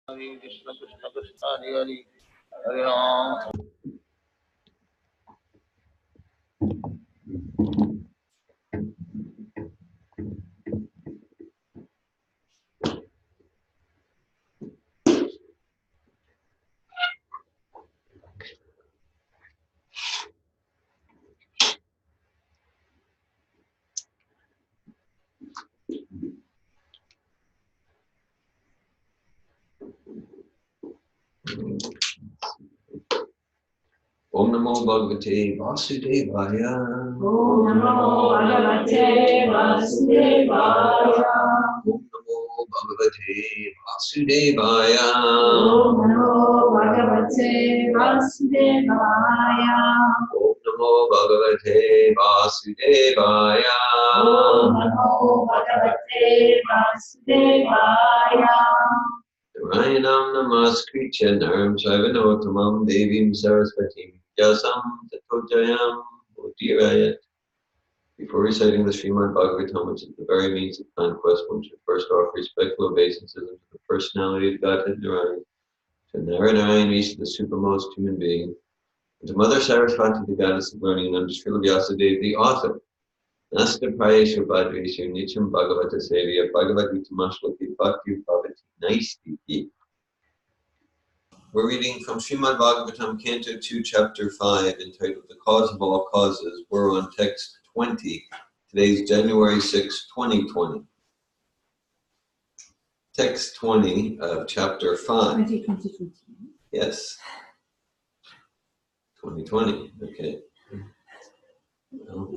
Hare Krishna Krishna Krishna Hare Hare Hare Ram. Om Namo Bhagavate Vasudevaya. Om Namo Bhagavate Vasudevaya. Om Namo Bhagavate Vasudevaya. Om Namo Bhagavate Vasudevaya. Om Namo Bhagavate Vasudevaya. Om Namo Bhagavate Vasudevaya. Narayanam Namaskritya Naram Sarvanotamam Devim Saraswatim Vyasam Tato Jayam Udirayat. Before reciting the Srimad-Bhagavatam, which is the very means of conquest, one should first offer respectful obeisances unto the personality of Godhead Narayan, to Narayan, the supermost human being, and to Mother Saraswati, the goddess of learning, and unto Srila Vyasadeva, the author. Nasta Prayesha Bhadreshu Nityam Bhagavata Sevya Bhagavad Gita Mashloki Bhakti Bhavati Naistiti. We're reading from Srimad-Bhagavatam, Canto 2, Chapter 5, entitled The Cause of All Causes. We're on text 20. Today's January 6, 2020. Text 20 of Chapter 5. 2020. Yes. 2020, okay. Well,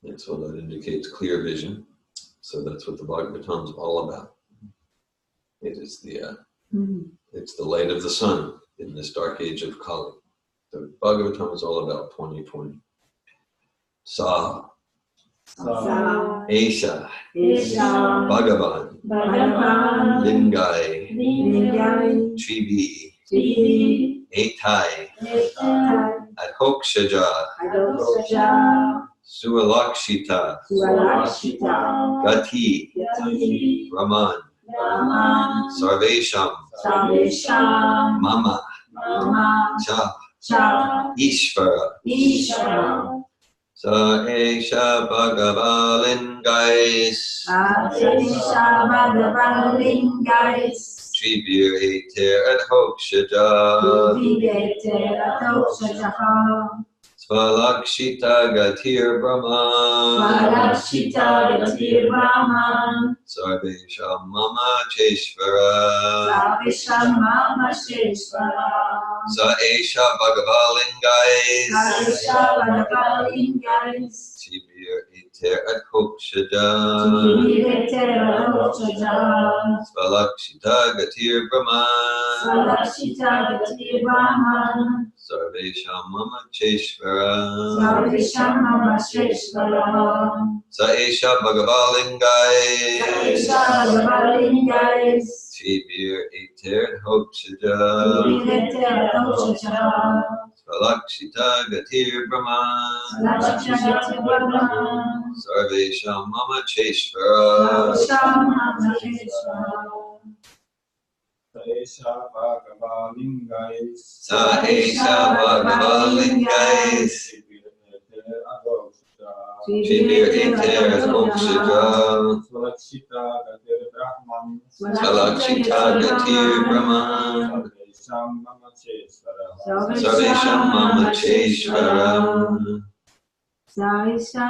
that's what that indicates, clear vision. So that's what the Bhagavatam is all about. It is the it's the light of the sun in this dark age of Kali. The Bhagavatam is all about 2020. Sa Esha Bhagavan Lingai Trivi Etai Adhokshaja Sualakshita Gati Raman Sarvesham Mama Cha Ishvara Sa Esha Bhagavalingais Tribir Eter Adhokshaja Svalakshita Gatir Brahman Sarvesham Mama Cheshvara Sa Esha Bhagavalingais Tibir Eter Adhokshaja Svalakshita Gatir Brahman Sarvesham Mama Cheshvara Sa Esha Bhagavalingais Tibir Eter Adhokshaja Svalakshita Gatir Brahman Sarvesham Mama Cheshvara Sa Bhagavalingais Sa Esha Bhagavalingais Tribir Eter Adhokshaja Svalakshita Gatir Brahman Svalakshita Gatir Brahman Sarvesham Mama Cheshvara Sarvesham Mama Cheshvara Sa Esha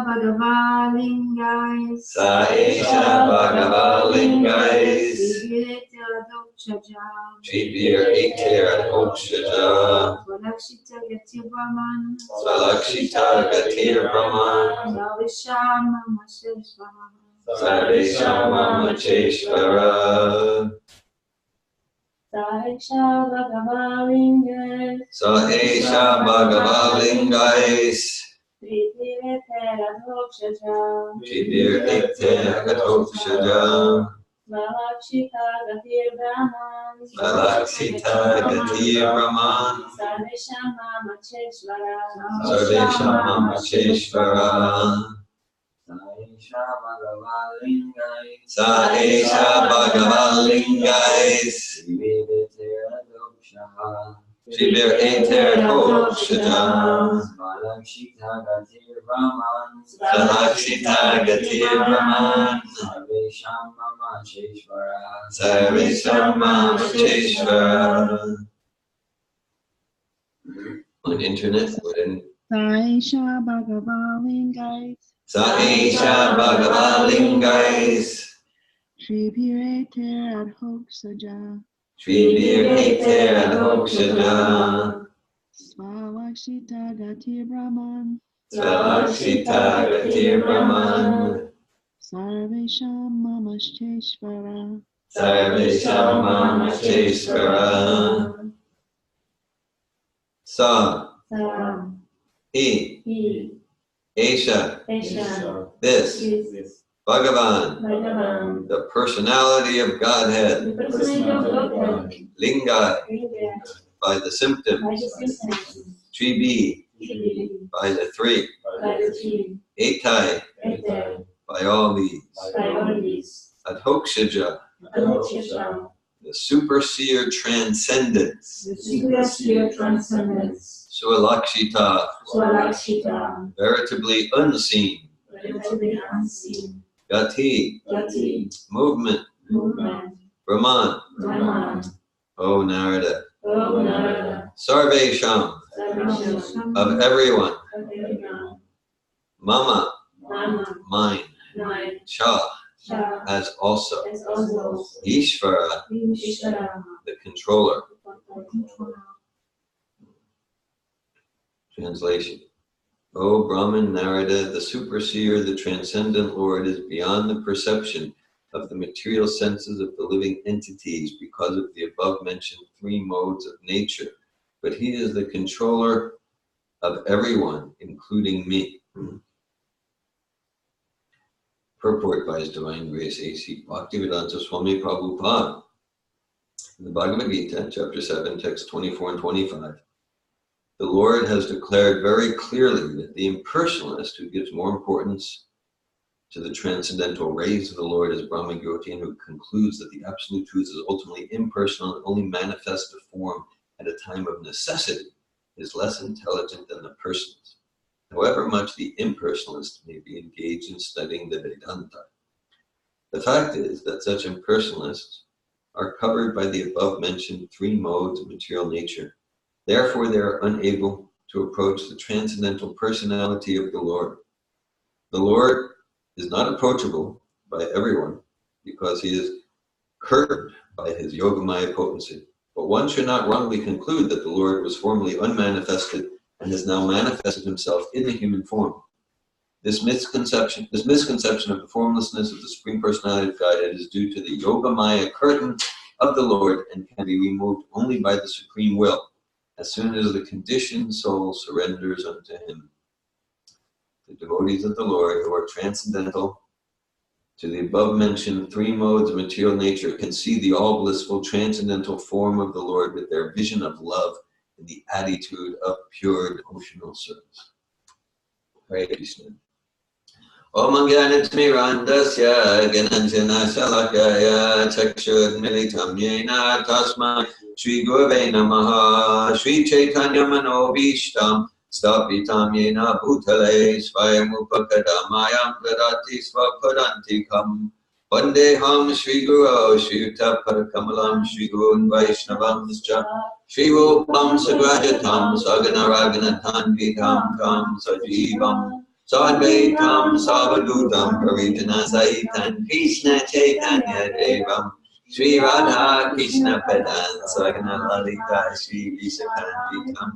Bhagavalingais Sa Esha Bhagavalingais Tribir Eter Adhokshaja Svalakshita Gatir Brahman Sarvesham Mama Cheshvara Sa Esha Bhagavalingais Sa Esha Bhagavalingais Tribir Eter Adhokshaja Svalakshita Gatir Brahman Svalakshita Gatir Brahman Sarvesham Mama Cheshvara Sarvesham Mama Cheshvara Sa Esha Bhagavalingais. Shibir Eter Hokshaja. Salakshita Gatir Brahman. Sarvesham Mama Cheshvara. On internet, within Saisha Bhagavalingais. Saisha Bhagavalingais. Tribhureter ad hoc saja. Tribir Eter ad Hokshaja. Svalakshita Gatir Brahman. Salakshita Gatir Brahman. Sarvesham Mamasheshvara. Sarvesham Mama Cheshvara. Sa He Esha This Bhagavan, the personality of Godhead, Lingai, by the symptom, Tribi, by the three, Etai, by all these, Adhokshaja, the superseer transcendence, Sualakshita, veritably unseen, Gati, movement, Brahman, O Narada, Sarvesham, of everyone, Mama, mine, Cha, as also, Ishvara, the controller. Translation. O Brahman Narada, the superseer, the transcendent Lord, is beyond the perception of the material senses of the living entities because of the above-mentioned three modes of nature, but he is the controller of everyone, including me. Purport by His Divine Grace A.C. Bhaktivedanta Swami Prabhupada. In the Bhagavad Gita, chapter 7, text 24 and 25, the Lord has declared very clearly that the impersonalist who gives more importance to the transcendental rays of the Lord is Brahmagoti, and who concludes that the absolute truth is ultimately impersonal and only manifests a form at a time of necessity, is less intelligent than the personalist, however much the impersonalist may be engaged in studying the Vedanta. The fact is that such impersonalists are covered by the above-mentioned three modes of material nature. Therefore, they are unable to approach the transcendental personality of the Lord. The Lord is not approachable by everyone because he is curtained by his Yogamaya potency. But one should not wrongly conclude that the Lord was formerly unmanifested and has now manifested himself in the human form. This misconception of the formlessness of the Supreme Personality of Godhead is due to the Yogamaya curtain of the Lord and can be removed only by the Supreme Will, as soon as the conditioned soul surrenders unto him. The devotees of the Lord, who are transcendental to the above-mentioned three modes of material nature, can see the all-blissful transcendental form of the Lord with their vision of love in the attitude of pure devotional service. Hare Krishna. Om Jnanatimirandasya Gananjana Shalakaya Chakshudmilitam Yena Tasma Shri Gurave Namaha Shri Chaitanya Manobhishtam Stapitam Yena Bhutale Svayamupakadamayam Dadati Svapadantikam Vandeham Shri Guru Shri Yuta Parakamalam Shri Gurun Vaishnavamscha Shri Rupam Sagrajatam Saganaraganatam Vidam Tam Sajivam Sadvaitam Savadutam Parijana Saitan Krishna Chaitanya Devam Sri Radha Krishna Padan Sagana Lalita Sri Visakanvitam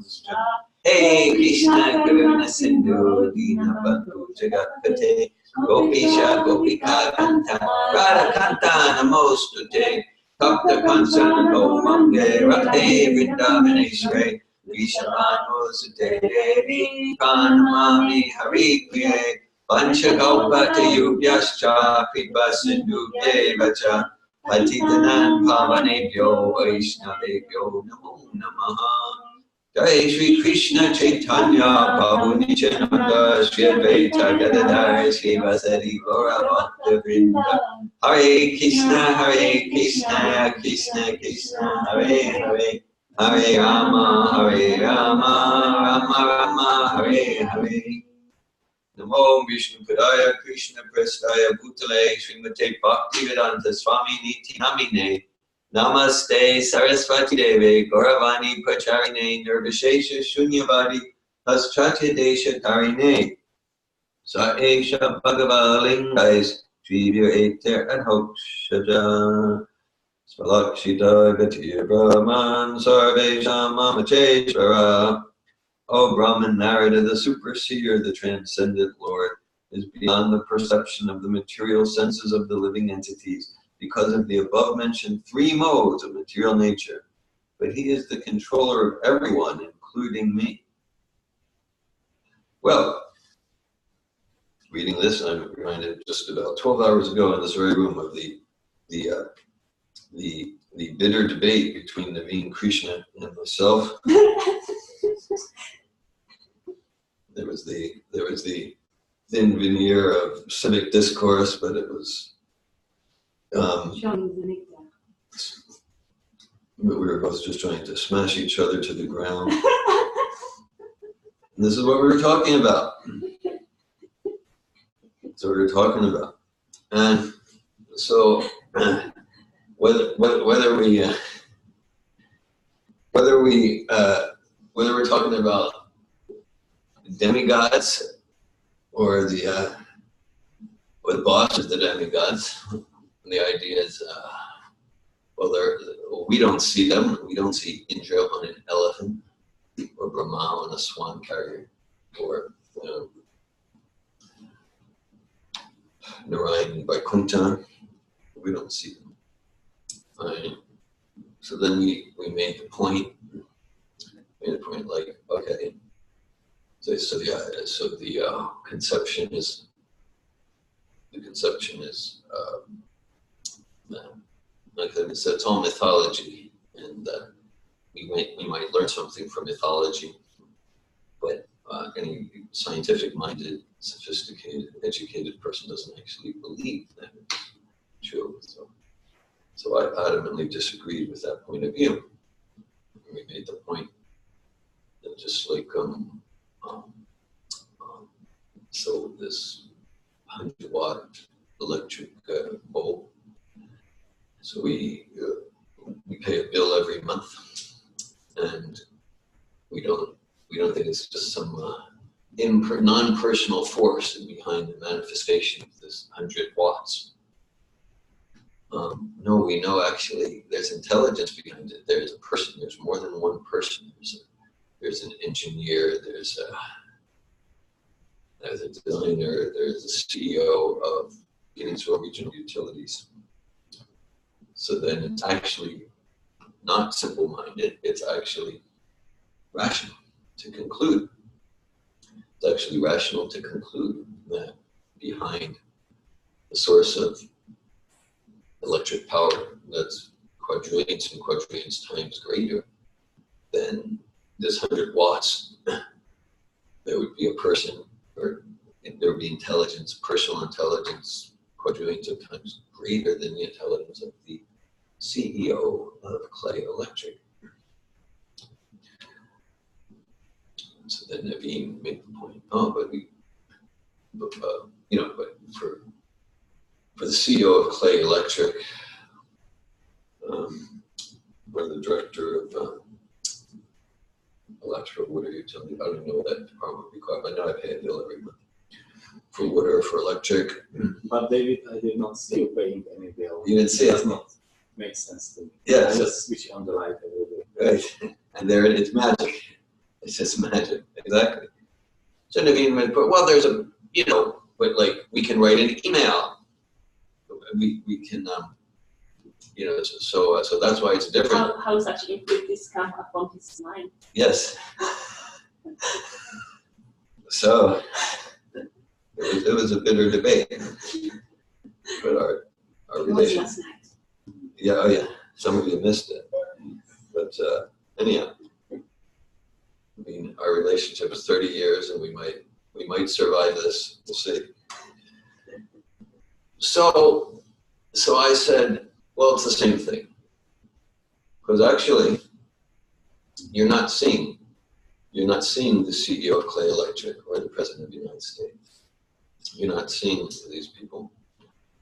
Hey Krishna Karuna Sindhu Dina Bandhu Jagatpate Gopisha Gopika Kanta Radha Kanta Namostute Tapta Kansana Gomange Radhe Vrindavaneshwari Vishamano Sute Devi Pranamami Hari Priye Vanchakalpata Yubhyascha Kripa Sindhu Devacha Patitanan Pavanebhyo Vaishnavebhyo Namo Namaha. Jai Shri Krishna Chaitanya Prabhu Nityananda Shri Advaita Gadadhar Shri Vasari Gaura Bhakta Vrinda Hare Krishna Krishna Krishna Hare Hare Hare Rama Rama Rama Hare Hare Namo Vishnu Padaya Krishna Prestaya Bhutale Srimate Bhaktivedanta Swami Niti Namine Namaste Saraswati Deve Gauravani Pracharine Nirvishesha Shunyavadi Paschatya Desha Tarine Saesha Bhagava Lingais Trivya Eter Adhokshaja Svalakshita Gatir Brahman Sarvesha Mamacheshvara. O Brahman Narada, the superseer, the transcendent Lord, is beyond the perception of the material senses of the living entities because of the above-mentioned 3 modes of material nature. But he is the controller of everyone, including me. Well, reading this, I'm reminded just about 12 hours ago in this very room of the bitter debate between Naveen Krishna and myself. There was the thin veneer of civic discourse, but it was but we were both just trying to smash each other to the ground. And this is what we were talking about. That's what we were talking about. And so whether we're talking about demigods or the boss of the demigods, the idea is we don't see them. We don't see Indra on an elephant, or Brahma on a swan carrier, or Narayan and Vaikuntha. We don't see them. Right. So then we made the point. Like, okay. So the conception is like I said, it's all mythology, and we might learn something from mythology, but any scientific-minded, sophisticated, educated person doesn't actually believe that it's true. So I adamantly disagreed with that point of view. We made the point that just like so this 100-watt electric bulb. So we pay a bill every month, and we don't think it's just some non-personal force behind the manifestation of this 100 watts. No, we know actually there's intelligence behind it. There's a person. There's more than one person. There's an engineer. There's a designer. There's a CEO of Gainesville Regional Utilities. So then it's actually not simple-minded. It's actually rational to conclude. It's actually rational to conclude that behind the source of electric power that's quadrillions and quadrillions times greater than this 100 watts, there would be a person, or there would be intelligence, personal intelligence, quadrillions of times greater than the intelligence of the CEO of Clay Electric. So then Naveen made the point, but for the CEO of Clay Electric, or the director of electrical water utility, I don't know what that department would be called, but now I pay a bill every month for water, for electric. But David, I did not see you paying any bill. You didn't see it? Does not make sense to me. Yeah, I so, just switch on the light a little bit. right, and there it's magic. It's just magic, exactly. So Naveen went, well, there's a, but like we can write an email. We can, so that's why it's different. How such impurities come upon his mind? Yes. So it was a bitter debate, but our relation. Last night. Yeah, oh yeah. Some of you missed it, but anyhow. might survive this. We'll see. So I said, well, it's the same thing. Because actually, you're not seeing the CEO of Clay Electric or the President of the United States. You're not seeing these people.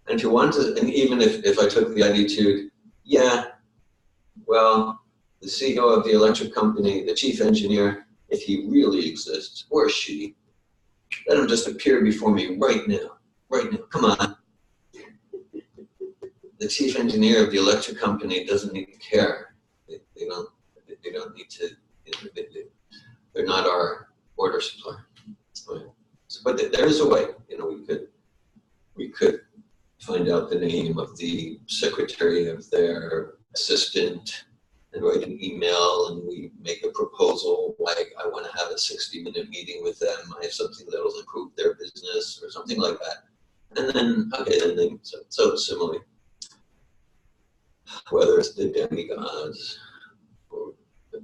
And if you want to, and even if I took the attitude, yeah, well, the CEO of the electric company, the chief engineer, if he really exists, or she, let him just appear before me right now, come on. The chief engineer of the electric company doesn't need to care. They don't need to, they're not our order supplier. But there is a way, we could find out the name of the secretary of their assistant and write an email, and we make a proposal like, I want to have a 60-minute meeting with them. I have something that will improve their business or something like that. And then, so similarly, whether it's the demigods or the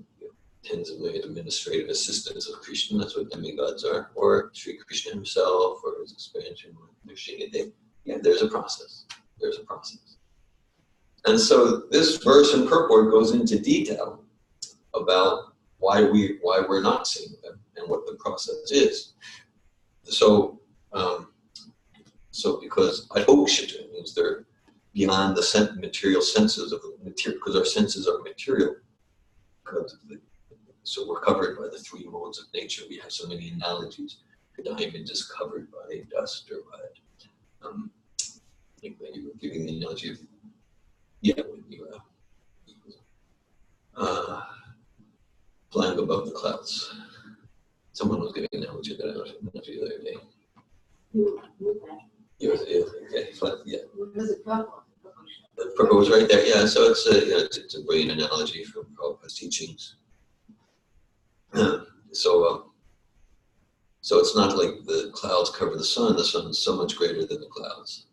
tens of million administrative assistants of Krishna, that's what demigods are, or Sri Krishna himself or his expansion, there's a process. There's a process. And so this verse in purport goes into detail about why we're not seeing them and what the process is. So because adhokshita means they're beyond the material senses of the material, because our senses are material. So we're covered by the three modes of nature. We have so many analogies. The diamond is covered by dust or by I think that you were giving the analogy of, when you flying above the clouds. Someone was giving an analogy that I don't know the other day. Was it purple? The purple was right there. Yeah, so it's a brilliant analogy from Prabhupada's teachings. So it's not like the clouds cover the sun is so much greater than the clouds.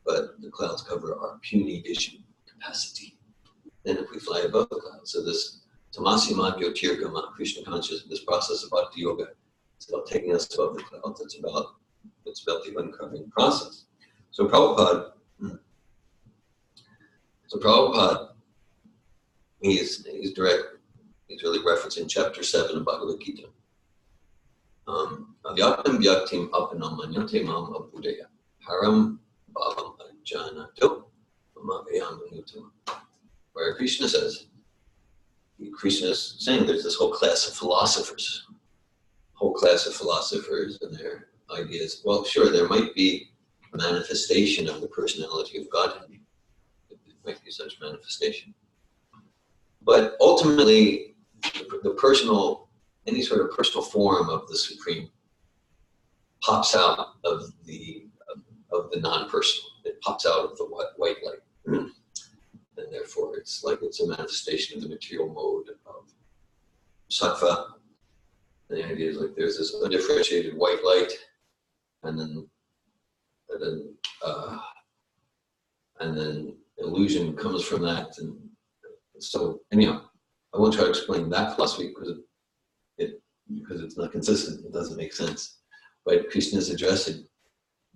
But the clouds cover our puny vision capacity. Then if we fly above the clouds, so this Tamasi Madhyo Tirgama, Krishna consciousness, this process of Bhakti Yoga, it's about taking us above the clouds, it's about the uncovering process. So Prabhupada, he's really referencing chapter 7 of Bhagavad Gita. Avyaktam vyaktim apanamanyate mam abudaya haram bhavam ajanato mamavayam anutama. Where Krishna says, Krishna's saying there's this whole class of philosophers, and their ideas. Well, sure, there might be a manifestation of the personality of God. There might be such manifestation. But ultimately, any sort of personal form of the Supreme pops out of the non-personal. It pops out of the white light. And therefore, it's a manifestation of the material mode of sattva. And the idea is like there's this undifferentiated white light, and then illusion comes from that. And so anyhow, I won't try to explain that philosophy because it's not consistent. It doesn't make sense. But Krishna is addressing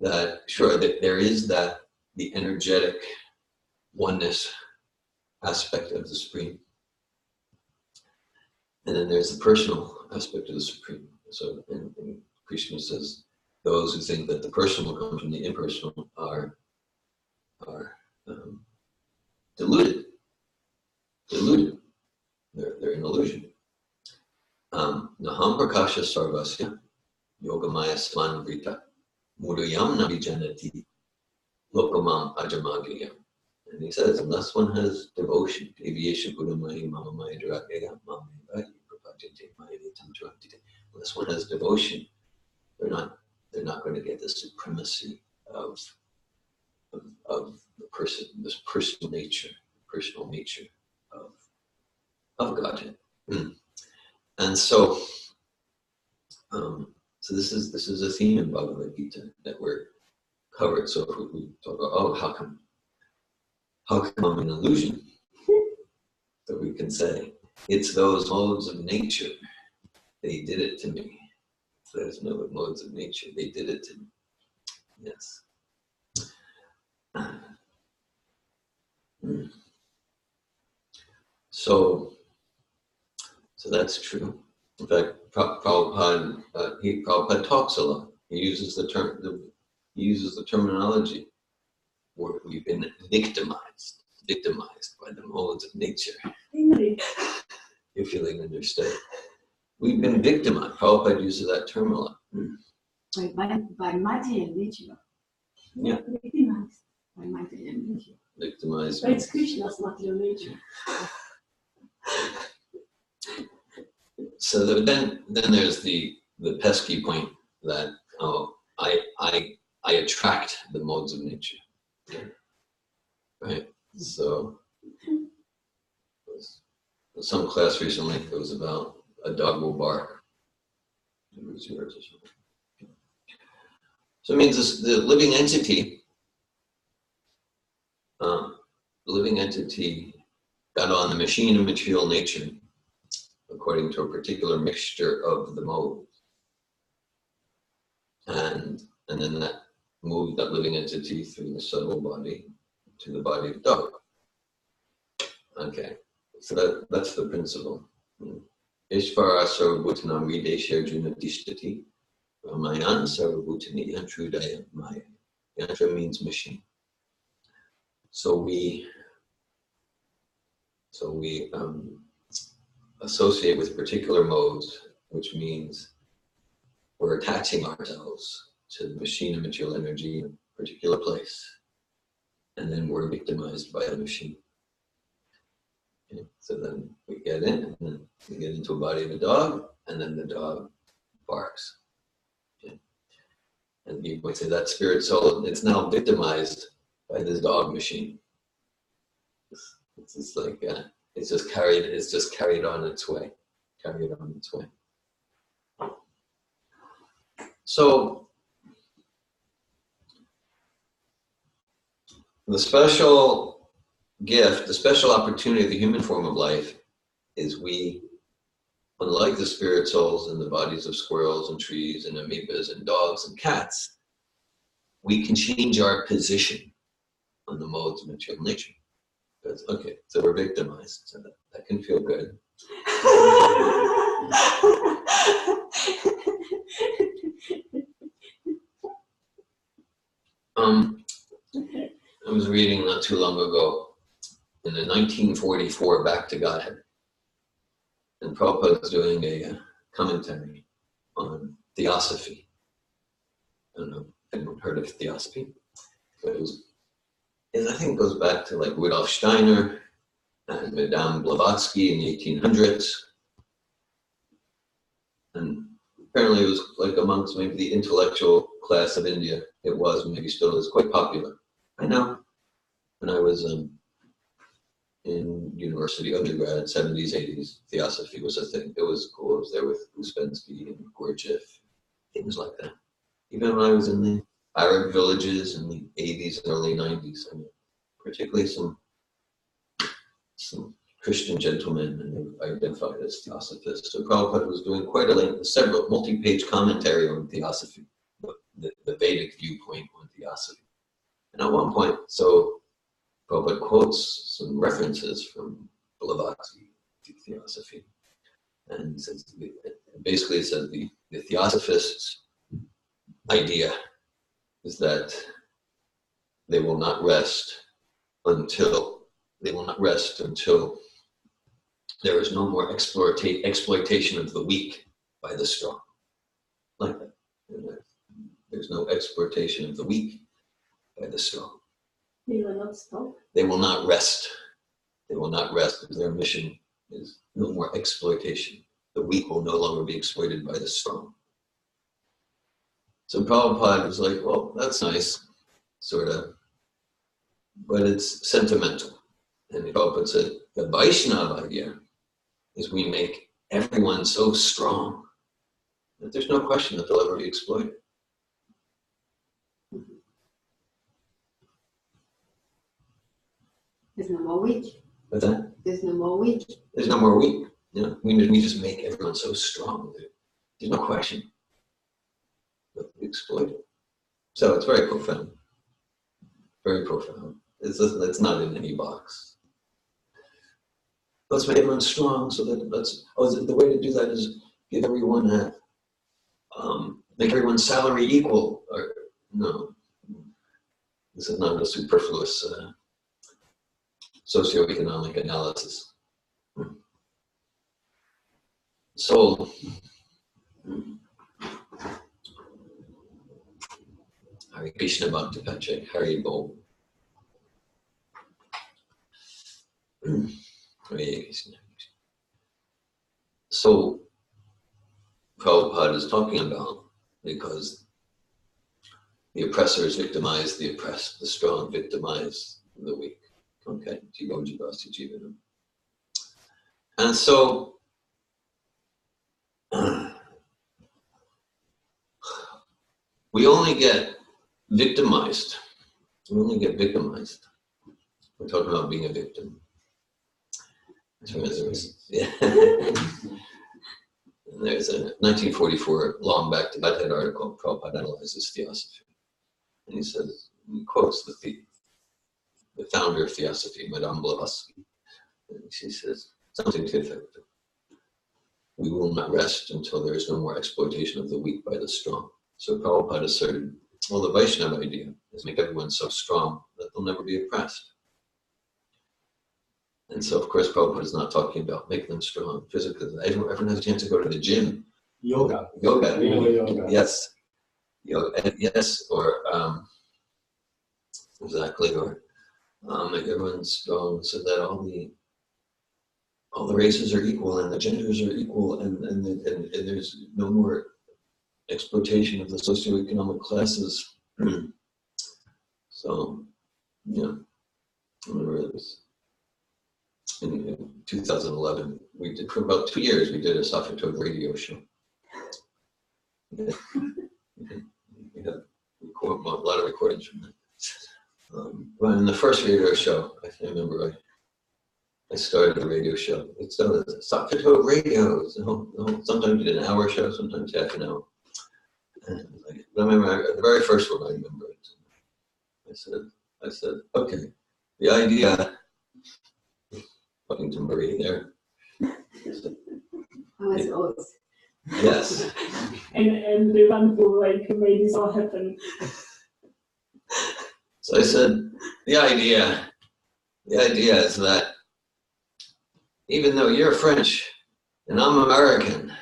that, sure, that there is the energetic oneness aspect of the Supreme. And then there's the personal aspect of the Supreme. So and Krishna says, those who think that the personal comes from the impersonal are deluded. They're in illusion. Naham prakasha sarvasya yogamaya smanvrita mudayam navijanati lokamam ajamagya. And he says, unless one has devotion, unless one has devotion, they're not going to get the supremacy of the person, this personal nature of Godhead. And so this is a theme in Bhagavad Gita that we're covered. So if we talk about, how come I'm an illusion? So we can say, it's those modes of nature. They did it to me. There's no modes of nature. They did it to, yes. So that's true. In fact, Prabhupada talks a lot. He uses the terminology where we've been victimized by the modes of nature. You're feeling understood. We've been victimized. Prabhupada uses that term a lot. By matter and nature. Yeah. Victimized by matter and nature. Victimized. But it's Krishna's material nature. So then there's the pesky point that I attract the modes of nature, right? So some class recently, it was about a dog will bark. It was yours or something. So it means the living entity got on the machine of material nature according to a particular mixture of the modes. And then that moved that living entity through the subtle body to the body of the dog. Okay, so that's the principle. Ishvara sarvabhutanam videsha arjuna tishtati ramayan sarvabhutani yantrudaya maya. Yantra means machine. So we associate with particular modes, which means we're attaching ourselves to the machine of material energy in a particular place, and then we're victimized by the machine. Okay. So then we get in, and then we get into a body of a dog, and then the dog barks. Okay. And you might say that spirit soul, it's now victimized by this dog machine. It's just like it's just carried on its way. So the special gift, the special opportunity of the human form of life is we, unlike the spirit souls in the bodies of squirrels and trees and amoebas and dogs and cats, we can change our position on the modes of material nature. Okay, so we're victimized, so that can feel good. I was reading not too long ago in the 1944 Back to Godhead, and Prabhupada was doing a commentary on theosophy. I don't know if anyone heard of theosophy, but I think it goes back to like Rudolf Steiner and Madame Blavatsky in the 1800s. And apparently it was like amongst maybe the intellectual class of India, it was, maybe still is, quite popular. I know when I was in university undergrad, 70s, 80s, theosophy was a thing. It was cool. I was there with Uspensky and Gurdjieff, things like that. Even when I was in the Arab villages in the 80s and early 90s, I mean, particularly some Christian gentlemen, and they were identified as theosophists. So Prabhupada was doing quite several multi-page commentary on theosophy, the Vedic viewpoint on theosophy. And at one point, so Prabhupada quotes some references from Blavatsky to theosophy. And he says, basically says the theosophist's idea is that they will not rest until there is no more exploitation of the weak by the strong. Like that. There's no exploitation of the weak by the strong. They will not stop. They will not rest. They will not rest because their mission is no more exploitation. The weak will no longer be exploited by the strong. So Prabhupada was like, well, that's nice, sort of, but it's sentimental. And Prabhupada said, the Vaishnava idea is we make everyone so strong that there's no question that they'll ever be exploited. There's no more weak. What's that? There's no more weak. There's no more weak. You know, we just make everyone so strong. There's no question. exploited. So it's very profound. Very profound. It's not in any box. Let's make everyone strong so that the way to do that is give everyone make everyone's salary equal. Or no, this is not a superfluous socioeconomic analysis. So, Hare Krishna Bhakti Pache, Hare Bol. So, Prabhupada is talking about because the oppressors victimize the oppressed, the strong victimize the weak. Okay, and so we only get victimized. We only get victimized. We're talking about being a victim. Yeah. And there's a 1944 long back to that article, Prabhupada analyzes theosophy. And he says, he quotes the founder of theosophy, Madame Blavatsky. And she says something to the effect of, we will not rest until there is no more exploitation of the weak by the strong. So Prabhupada asserted, well, the Vaishnava idea is make everyone so strong that they'll never be oppressed. And so, of course, Prabhupada is not talking about make them strong physically. Everyone has a chance to go to the gym. Yoga. Yoga. Yes. Yoga. Yes. Or exactly. Or make everyone strong so that all the races are equal and the genders are equal and there's no more exploitation of the socioeconomic classes. So, yeah. I remember this. In 2011, we did for about 2 years. We did a Safatoad radio show. We had a lot of recordings from that. But in the first radio show, I remember I started the radio show. It started as Safatoad radio. So, sometimes we did an hour show, sometimes half an hour. And I remember the very first one. I remember it. I said, okay, the idea. Talking to Marie there. How is old? Yes. and the one who made this all happen. So I said, the idea is that even though you're French and I'm American,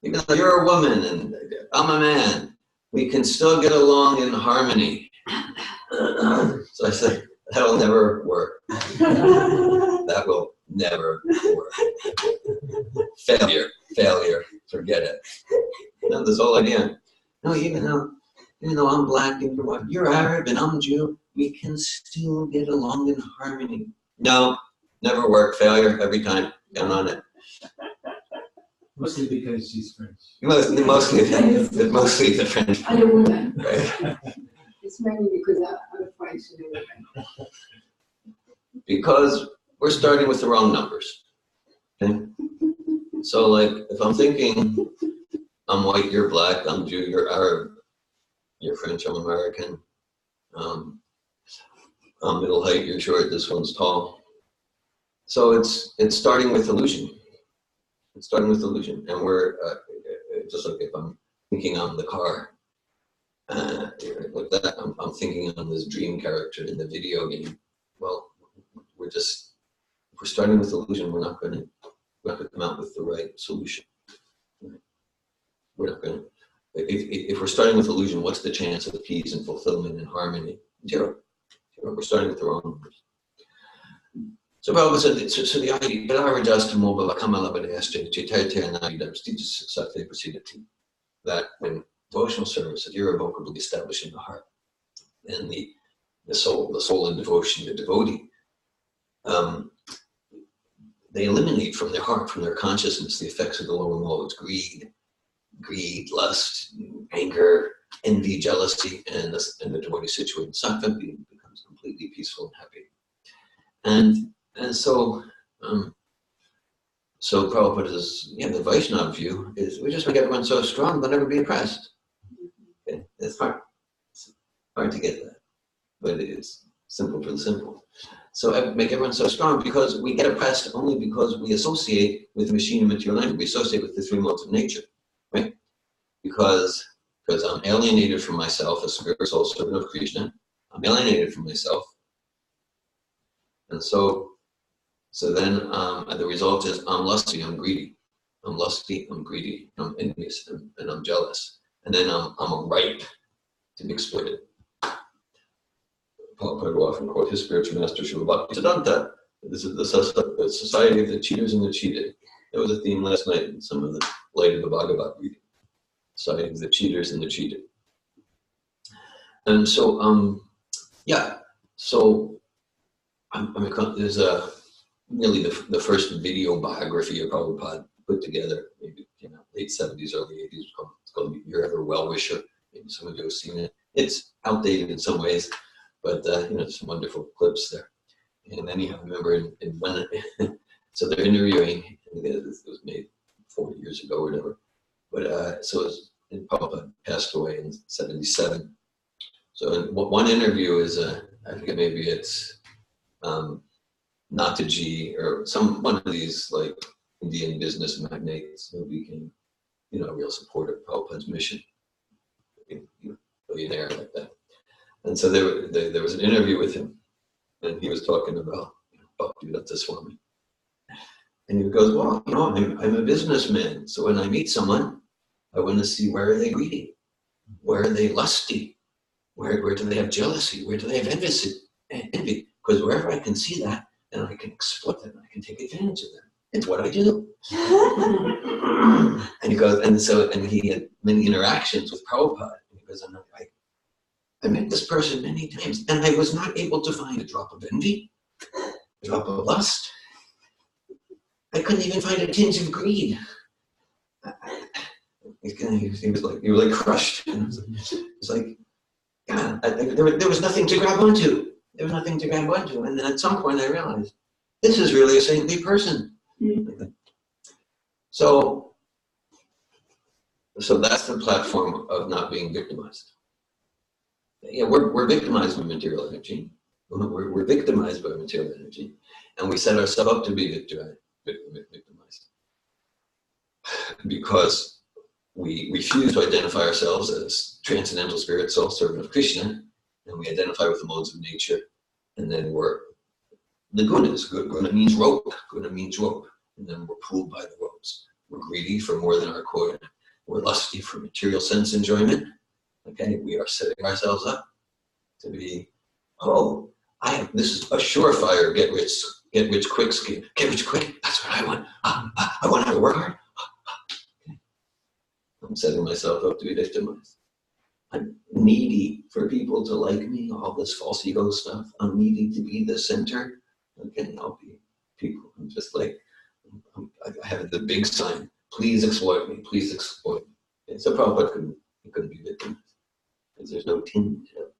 even though you're a woman and I'm a man, we can still get along in harmony. So I said, that'll never work. That will never work. Failure, forget it. This whole idea. No, even though I'm black and you're Arab and I'm Jew, we can still get along in harmony. No, never work. Failure every time. Down on it. Mostly because she's French. Mostly the French. I'm a woman. Right. It's mainly because I'm French and a woman. Because we're starting with the wrong numbers. Okay? So like if I'm thinking I'm white, you're black, I'm Jew, you're Arab, you're French, I'm American, I'm middle height, you're short, this one's tall. So it's starting with illusion. It's starting with illusion. And we're just like if I'm thinking I'm the car, like that, I'm thinking I'm this dream character in the video game. Well, if we're starting with illusion, we're not going to come out with the right solution. We're not going to. If we're starting with illusion, what's the chance of peace and fulfillment and harmony? Zero. We're starting with the wrong numbers. So Prabhupada said, so the idea that when devotional service is irrevocably established in the heart, and the soul in devotion, the devotee, they eliminate from their heart, from their consciousness, the effects of the lower modes: greed, lust, anger, envy, jealousy, and the devotee situated in sattva becomes completely peaceful and happy. And so Prabhupada's, the Vaishnava view is we just make everyone so strong they'll never be oppressed. Okay? It's hard. It's hard to get that, but it is simple for the simple. So I make everyone so strong because we get oppressed only because we associate with the machine and material language. We associate with the three modes of nature, right? Because I'm alienated from myself, a spirit soul servant of Krishna. I'm alienated from myself. And so then the result is I'm lusty, I'm greedy. I'm lusty, I'm greedy, I'm envious, and I'm jealous. And then I'm ripe to be exploited. Prabhupada will often quote his spiritual master, Srila Bhaktivedanta. This is the society of the cheaters and the cheated. That was a theme last night in some of the light of the Bhagavatam reading. Society of the cheaters and the cheated. And so, so there's really the first video biography of Prabhupada put together, maybe late 70s, early 80s. It's called You're Ever Well Wisher. Maybe some of you have seen it. It's outdated in some ways, but there's some wonderful clips there. And anyhow, I remember in one, so they're interviewing, it was made 40 years ago or whatever. But so and Prabhupada passed away in 77. So in one interview is, I forget, maybe it's Nataji or one of these like Indian business magnates who became, a real supporter of Prabhupada's mission, billionaire like that. And so there was an interview with him, and he was talking about Bhaktivedanta Swami. And he goes, well, I'm a businessman, so when I meet someone, I want to see where are they greedy, where are they lusty, where do they have jealousy, where do they have envy? Because wherever I can see that, then I can exploit them, I can take advantage of them. It's what I do. And he goes, and he had many interactions with Prabhupada. And he goes, I met this person many times, and I was not able to find a drop of envy, a drop of lust. I couldn't even find a tinge of greed. He was like crushed. It's like, God, there was nothing to grab onto. There was nothing to grab onto. And then at some point I realized, this is really a saintly person. Mm-hmm. So that's the platform of not being victimized. Yeah, we're victimized by material energy. We're victimized by material energy. And we set ourselves up to be victimized. Because we refuse to identify ourselves as transcendental spirit, soul, servant of Krishna, and we identify with the modes of nature, and then we're the gunas. Guna means rope. Guna means rope, and then we're pulled by the ropes. We're greedy for more than our quota. We're lusty for material sense enjoyment. Okay, we are setting ourselves up to be, this is a surefire get rich quick scheme. Get rich quick. That's what I want. I want to work hard. I'm setting myself up to be victimized. I'm needy for people to like me, all this false ego stuff. I'm needy to be the center. Okay, I'll be people. I'm just like, I have the big sign, please exploit me, please exploit me. And so Prabhupada couldn't be victimized because there's no tinge of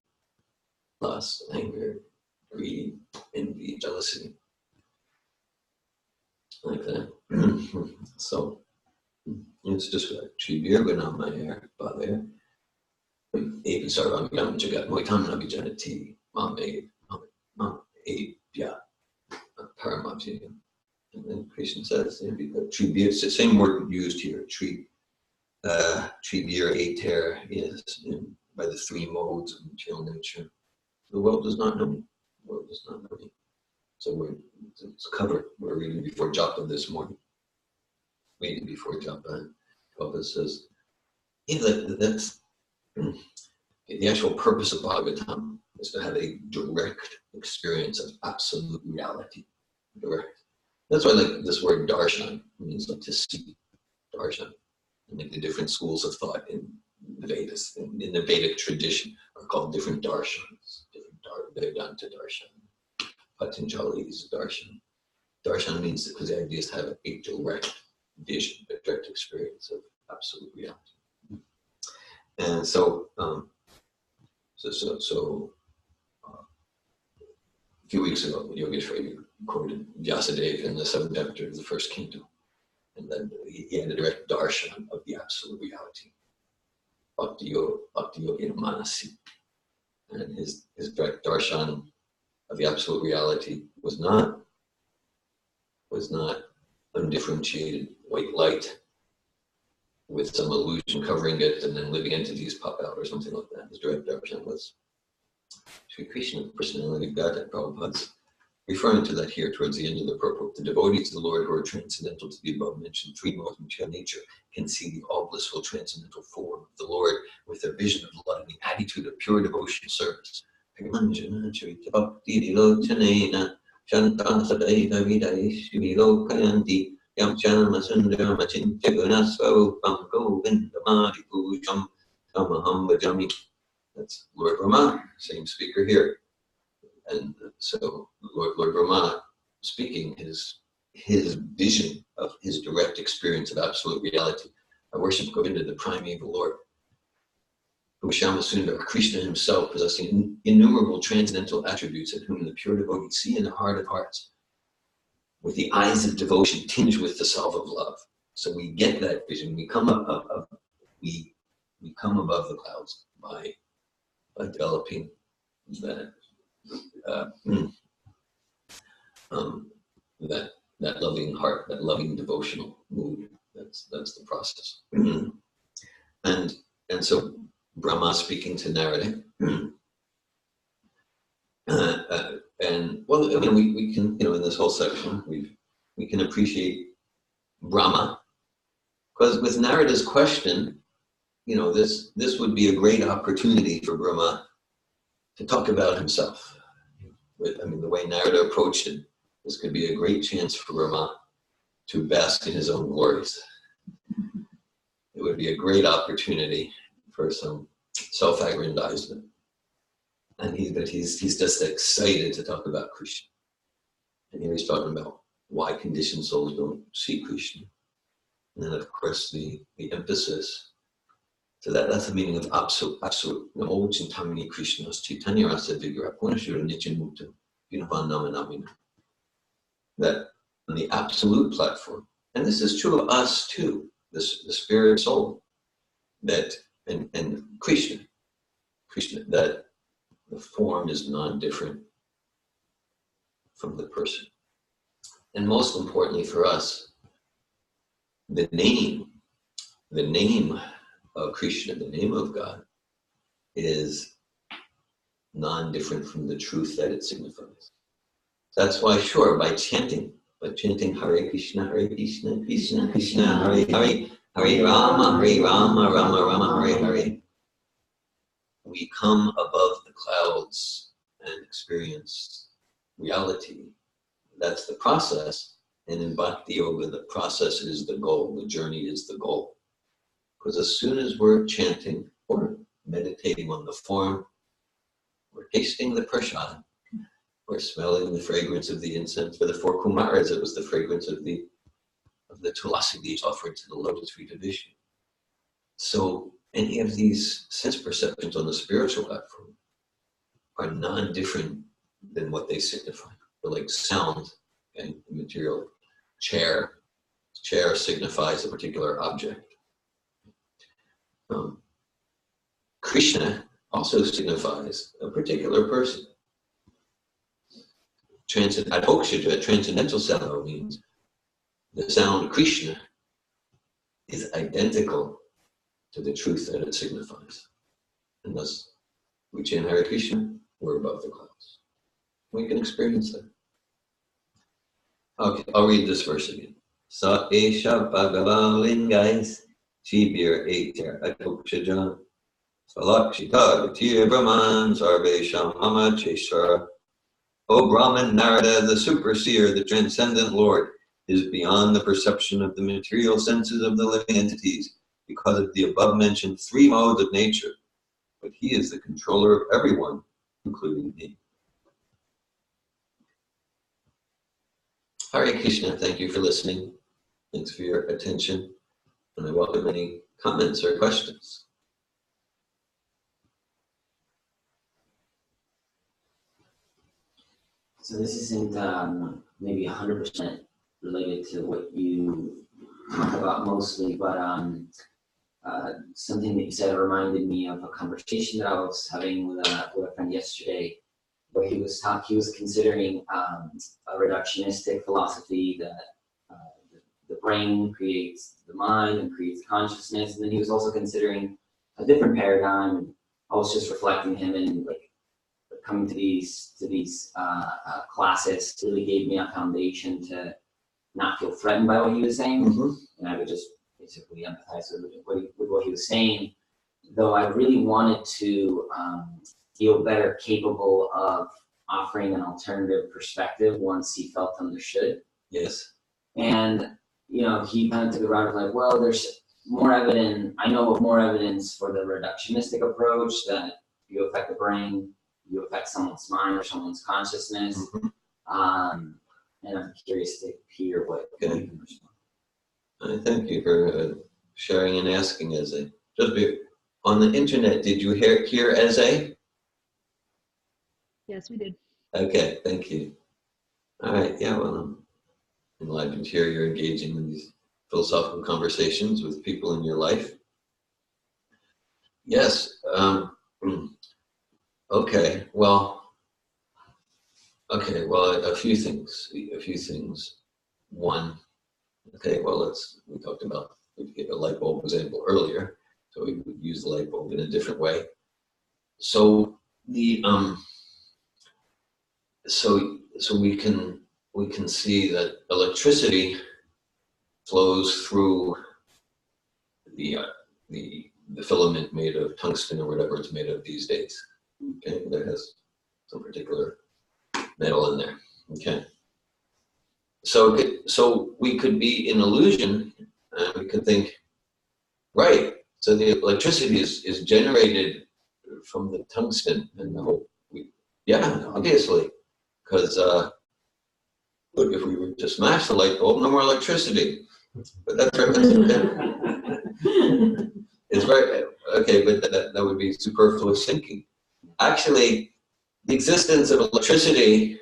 lust, anger, greed, envy, jealousy, like that. So it's just like Tribir Gunamaya Bhavir. Even Sarvam Jagat Moitam Nabijanati Mam Aid Pya Paramabhya. And then Krishna says, Tribir, it's the same word used here, Tribir Ater is by the three modes of material nature. The world does not know me. The world does not know me. So it's covered. We're reading before japa this morning. Reading before japa. Prabhupada says, that's the actual purpose of Bhagavatam is to have a direct experience of absolute reality. Direct. That's why like this word darshan means like to see. Darshan. And like the different schools of thought in the Vedas, in the Vedic tradition, are called different darshans. Different Vedanta darshan. Patanjali's darshan. Darshan means because the idea is to have a direct vision, a direct experience of absolute reality. And so, a few weeks ago, Yogeshwar quoted Vyasadeva in the 7th chapter of the first canto. And then he had a direct darshan of the absolute reality. Bhakti Yoga Manasi. And his direct darshan of the absolute reality was not undifferentiated white light with some illusion covering it and then living entities pop out or something like that. His direct darshan was Sri Krishna, personality of God, at Prabhupada's referring to that here towards the end of the purport. The devotees of the Lord who are transcendental to the above mentioned three modes of material nature can see the all blissful transcendental form of the Lord with their vision of love and the attitude of pure devotional service. That's Lord Brahma, same speaker here. And so Lord Brahma speaking his vision of his direct experience of absolute reality. I worship Govinda, the primeval Lord, who was Shyamasundar, Krishna himself, possessing innumerable transcendental attributes, at whom the pure devotees see in the heart of hearts, with the eyes of devotion tinged with the salve of love. So we get that vision. We come we come above the clouds by developing that that loving heart, that loving devotional mood. That's the process. And so Brahma speaking to Narada, and well, I mean, we can, in this whole section, we can appreciate Brahma, because with Narada's question, this would be a great opportunity for Brahma to talk about himself. The way Narada approached it, this could be a great chance for Brahma to bask in his own glories. It would be a great opportunity for some self-aggrandizement. And he's just excited to talk about Krishna. And here he's talking about why conditioned souls don't see Krishna. And then, of course, the emphasis. So that's the meaning of absolute. Namo Chintamani Krishna's Chaitanya Rasa Vigra Punashura Nitya Mukta Vinabhannamanamina. That on the absolute platform, and this is true of us too, the spirit soul, that and Krishna, that the form is non-different from the person. And most importantly for us, the name of Krishna, the name of God, is non-different from the truth that it signifies. That's why, sure, by chanting Hare Krishna, Krishna Krishna, Hare Hare, Hare Rama, Rama Rama, Hare Hare, we come above the clouds and experience reality. That's the process. And in Bhakti Yoga, the process is the goal. The journey is the goal. Because as soon as we're chanting or meditating on the form, we're tasting the prasad, we're smelling the fragrance of the incense. For the four Kumaras, it was the fragrance of the tulasi leaves offered to the lotus feet of Vishnu. So any of these sense perceptions on the spiritual platform are non-different than what they signify. They're like sound and material. Chair signifies a particular object. Krishna also signifies a particular person. Transcendental sound means the sound Krishna is identical to the truth that it signifies. And thus, we chant Hare Krishna, we're above the clouds. We can experience that. Okay, I'll read this verse again. Sa esha bhagava lingais chibir eter atokshajan salakshita gatir brahman sarvesham mama cheshvara. O Brahman, Narada, the superseer, the transcendent Lord, is beyond the perception of the material senses of the living entities because of the above-mentioned three modes of nature. But he is the controller of everyone, including me. Hare Krishna, thank you for listening. Thanks for your attention. And I welcome any comments or questions. So this isn't maybe 100% related to what you talk about mostly, but something that you said reminded me of a conversation that I was having with a friend yesterday, where he was considering a reductionistic philosophy that the brain creates the mind and creates consciousness, and then he was also considering a different paradigm. I was just reflecting him, and like coming to these classes really gave me a foundation to not feel threatened by what he was saying, and I would just basically empathize with what he was saying. Though I really wanted to feel better capable of offering an alternative perspective once he felt understood. Yes. And he kind of took the route of like, well, there's more evidence. I know of more evidence for the reductionistic approach that you affect the brain, you affect someone's mind or someone's consciousness. And I'm curious to hear what you can respond. I thank you for sharing and asking, Eze. On the internet, did you hear Eze? Yes, we did. Okay, thank you. All right, yeah, well, I'm enlivened to hear you're engaging in these philosophical conversations with people in your life. Yes, okay, well, a few things. One, okay, well, we talked about a light bulb example earlier, so we would use the light bulb in a different way. So so we can see that electricity flows through the filament made of tungsten or whatever it's made of these days. Okay, that has some particular metal in there. Okay, so we could be in illusion, and we could think, right? So the electricity is generated from the tungsten, and the whole. Yeah, obviously, because look, if we were to smash the light bulb, no more electricity. But that's right. It's right. Okay, but that would be superfluous thinking. Actually, the existence of electricity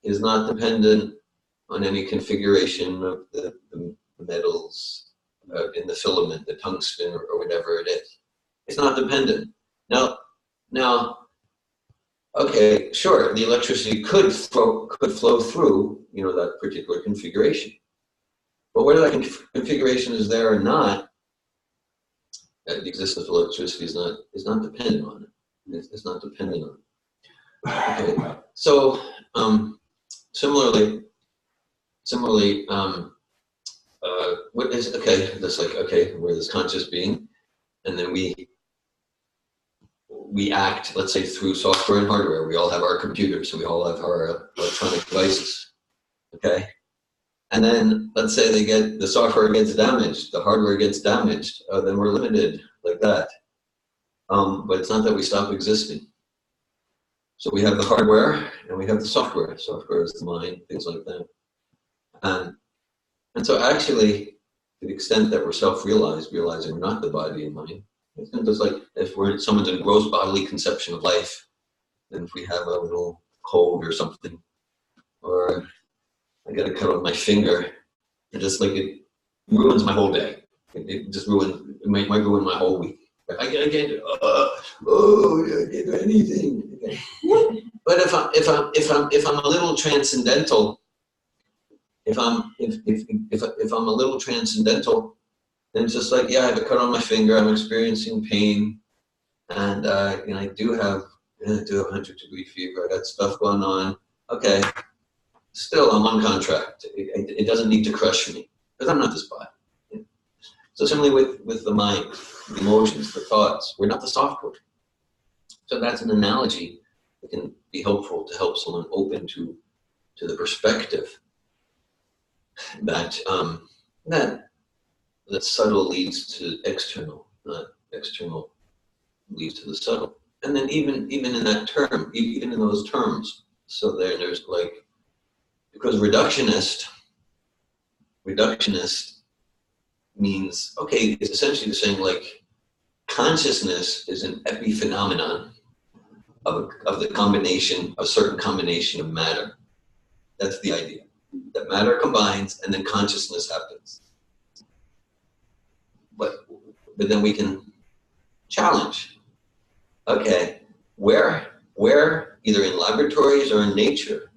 is not dependent on any configuration of the metals in the filament, the tungsten or whatever it is. It's not dependent. Now, okay, sure, the electricity could flow through, that particular configuration. But whether that configuration is there or not, the existence of electricity is not dependent on it. It's not dependent on it. Okay. So similarly, what is that's like, okay, we're this conscious being, and then we act, let's say, through software and hardware. We all have our computers, so we all have our electronic devices. Okay. And then let's say the software gets damaged, the hardware gets damaged, then we're limited like that. But it's not that we stop existing. So we have the hardware and we have the software. Software is the mind, things like that. And so actually, to the extent that we're self-realized, realizing we're not the body and mind, it's just like if someone's in gross bodily conception of life, then if we have a little cold or something, or I got a cut on my finger, and just like it ruins my whole day. It just might ruin my whole week. I can't do anything. Okay. But if I'm a little transcendental, if I'm a little transcendental, then it's just like, yeah, I have a cut on my finger. I'm experiencing pain, and I do have 100-degree fever. I got stuff going on. Okay. Still, I'm on contract. It doesn't need to crush me because I'm not this body. Yeah. So similarly with the mind, the emotions, the thoughts, we're not the software. So that's an analogy that can be helpful to help someone open to the perspective that that subtle leads to external, not external leads to the subtle. And then even in that term, even in those terms, so there's like. Because reductionist means, okay, it's essentially saying like consciousness is an epiphenomenon of the combination, a certain combination of matter. That's the idea. That matter combines and then consciousness happens. But but then we can challenge. Okay, where either in laboratories or in nature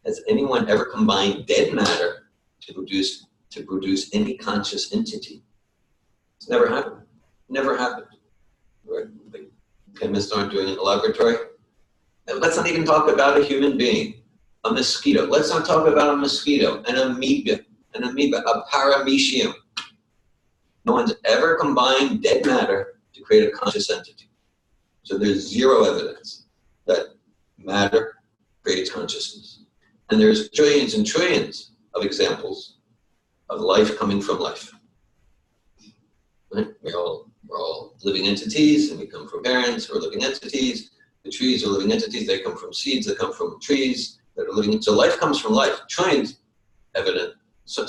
has anyone ever combined dead matter to produce any conscious entity? It's never happened. Never happened. Right? The chemists aren't doing it in the laboratory. And let's not even talk about a human being, a mosquito. Let's not talk about a mosquito, an amoeba, a paramecium. No one's ever combined dead matter to create a conscious entity. So there's zero evidence that matter creates consciousness. And there's trillions and trillions of examples of life coming from life. Right? We're all living entities, and we come from parents who are living entities. The trees are living entities. They come from seeds that come from trees that are living. So life comes from life. Trillions evident. So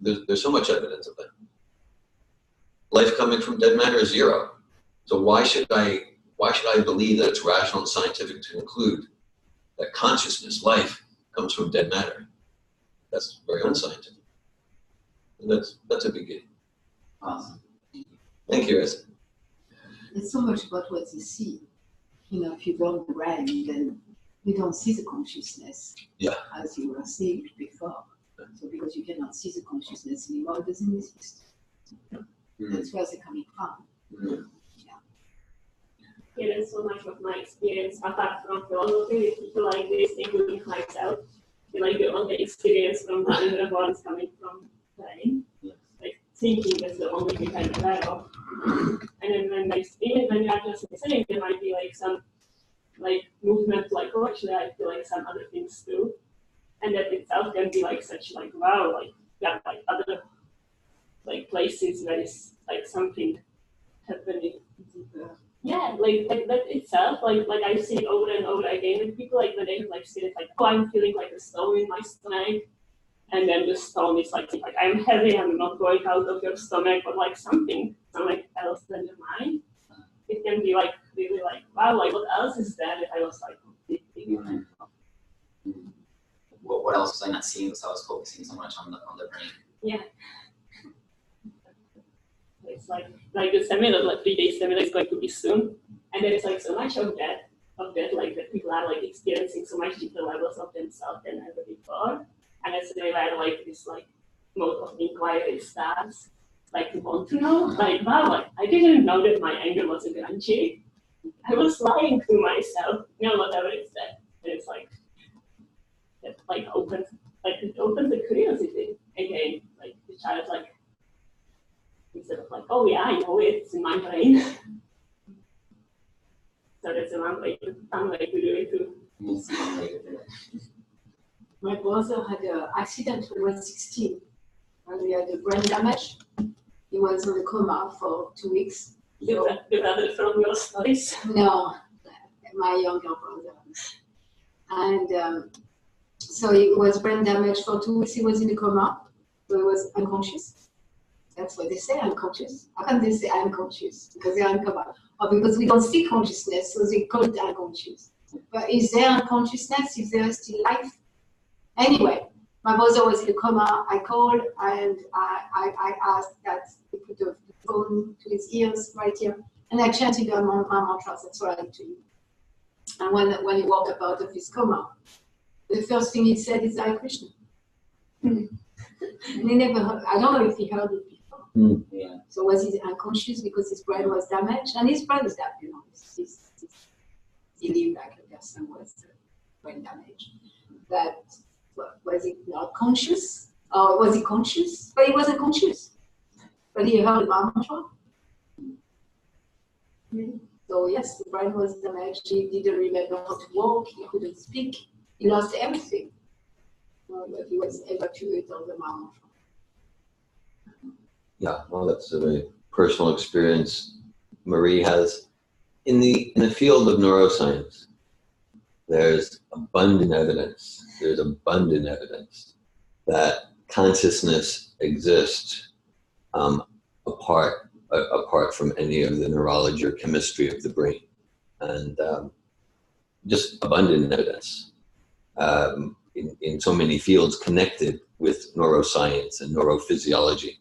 there's so much evidence of that. Life coming from dead matter is zero. So why should I believe that it's rational and scientific to conclude that consciousness, life, comes from dead matter? That's very unscientific. And that's a beginning. Awesome. Thank you, Reza. It's so much about what you see. You know, if you burn the brain, then you don't see the consciousness. Yeah. As you were saying before. So because you cannot see the consciousness anymore, it doesn't exist. That's where they're coming from. Yeah, that's so much of my experience apart from philosophy with people like this, including myself. Like the only experience from the inner world is coming from brain. Like thinking that's the only thing I'm aware of. And then when you are just listening, there might be like some like movement, like oh actually I feel like some other things too. And that itself can be like such like wow, like yeah, like other like places where it's like something happening deeper. Yeah, like that itself, like I see it over and over again with people like when they have like spirit, like oh I'm feeling like a stone in my stomach, and then the stone is like I'm heavy, I'm not going out of your stomach, but like something else than the mind. It can be like really like wow, like what else is there that I was like completely different from. What else was I not seeing because I was focusing so much on the brain? Yeah. It's like the seminar, like 3-day seminar is going to be soon, and there is like so much of that, like that people are like experiencing so much deeper levels of themselves than ever before, and that's where like this like mode of inquiry starts, like to want to know, like wow, like I didn't know that my anger was a grungy. I was lying to myself, you know, whatever it's that, and it's like that like opens the curiosity again, like the child like. Instead of like, oh yeah, I know it's in my brain. So that's a fun way to do it too. My brother had an accident when he was 16, and he had a brain damage. He was in a coma for 2 weeks. The brother from your stories. No, my younger brother. And so he was brain damaged for 2 weeks. He was in a coma, so he was unconscious. That's what they say, unconscious. How can they say unconscious? Because they're in coma. Or because we don't see consciousness, so they call it unconscious. But is there unconsciousness? Is there still life? Anyway, my brother was in a coma. I called and I asked that he put the phone to his ears right here. And I chanted my mantras. That's what I did to him. And when he woke up out of his coma, the first thing he said is Hare Krishna. And he never heard, I don't know if he heard it before. Yeah. So was he unconscious because his brain was damaged? And his brain is that, you know, he lived like a person was brain damaged. But was he not conscious? Or was he conscious? But he wasn't conscious. But he heard the mantra. So yes, the brain was damaged. He didn't remember how to walk. He couldn't speak. He lost everything. But he was evacuated on the mantra. Yeah, well, that's a very personal experience Marie has. In the field of neuroscience, there's abundant evidence. There's abundant evidence that consciousness exists apart from any of the neurology or chemistry of the brain, and just abundant evidence in so many fields connected with neuroscience and neurophysiology.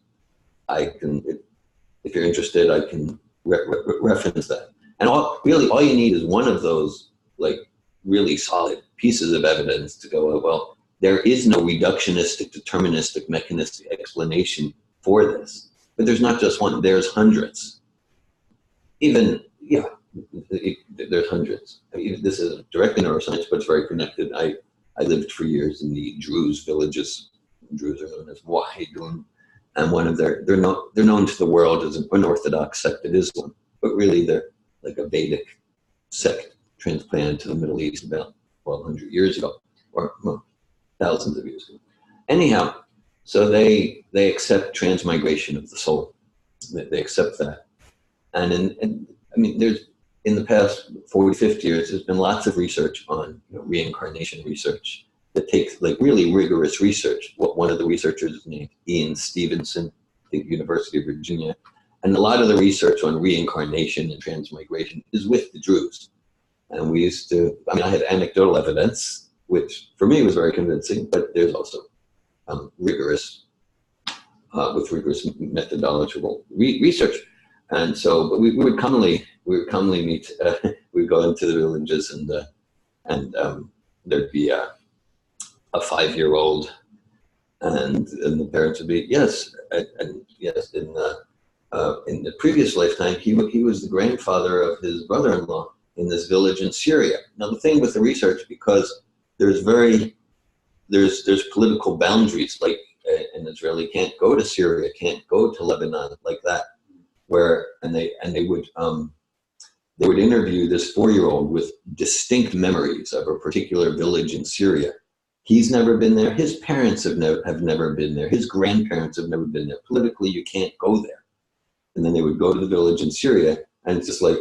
if you're interested, I can reference that. And really all you need is one of those like really solid pieces of evidence to go, well, there is no reductionistic, deterministic, mechanistic explanation for this. But there's not just one, there's hundreds. Even, yeah, there's hundreds. I mean, this isn't directly neuroscience, but it's very connected. I lived for years in the Druze villages. Druze are known as Wahidun. And one of they're known to the world as an unorthodox sect of Islam, but really they're like a Vedic sect transplanted to the Middle East about 1,200 years ago, or well, thousands of years ago. Anyhow, so they accept transmigration of the soul. They accept that. And I mean, there's in the past 40, 50 years, there's been lots of research on reincarnation research that takes like really rigorous research. One of the researchers is named Ian Stevenson at the University of Virginia. And a lot of the research on reincarnation and transmigration is with the Druze. And we used to, I mean, I had anecdotal evidence, which for me was very convincing, but there's also rigorous methodological research. And so, but we would commonly meet, we'd go into the villages and there'd be a 5-year-old and the parents would be, yes, and yes, in the previous lifetime, he was the grandfather of his brother-in-law in this village in Syria. Now the thing with the research, because there's political boundaries, like an Israeli can't go to Syria, can't go to Lebanon, like that, where they would interview this 4-year-old with distinct memories of a particular village in Syria. He's never been there. His parents have never been there. His grandparents have never been there. Politically, you can't go there. And then they would go to the village in Syria, and it's just like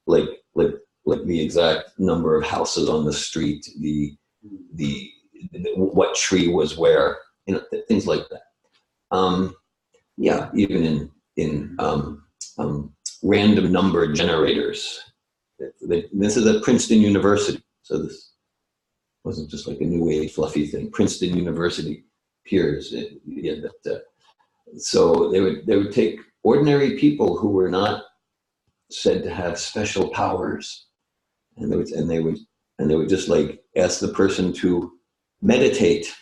the exact number of houses on the street, the what tree was where, things like that. Yeah, even in random number generators. This is at Princeton University, so this wasn't just like a new age fluffy thing. Princeton University peers, so they would take ordinary people who were not said to have special powers, and they would just like ask the person to meditate,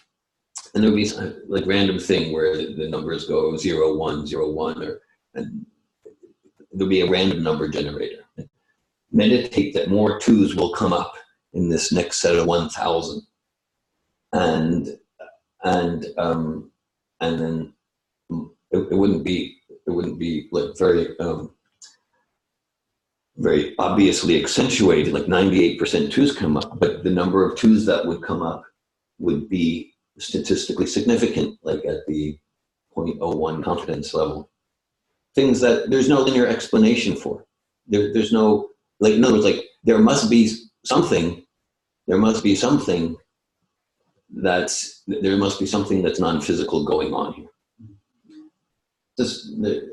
and there would be like random thing where the numbers go 0, 1, 0, 1, and there'll be a random number generator. Meditate that more 2s will come up in this next set of 1,000, and then it wouldn't be like very obviously accentuated, like 98% 2s come up, but the number of 2s that would come up would be statistically significant, like at the 0.01 confidence level. Things that there's no linear explanation for. There's no, like, in other words, like there must be something that's non-physical going on here.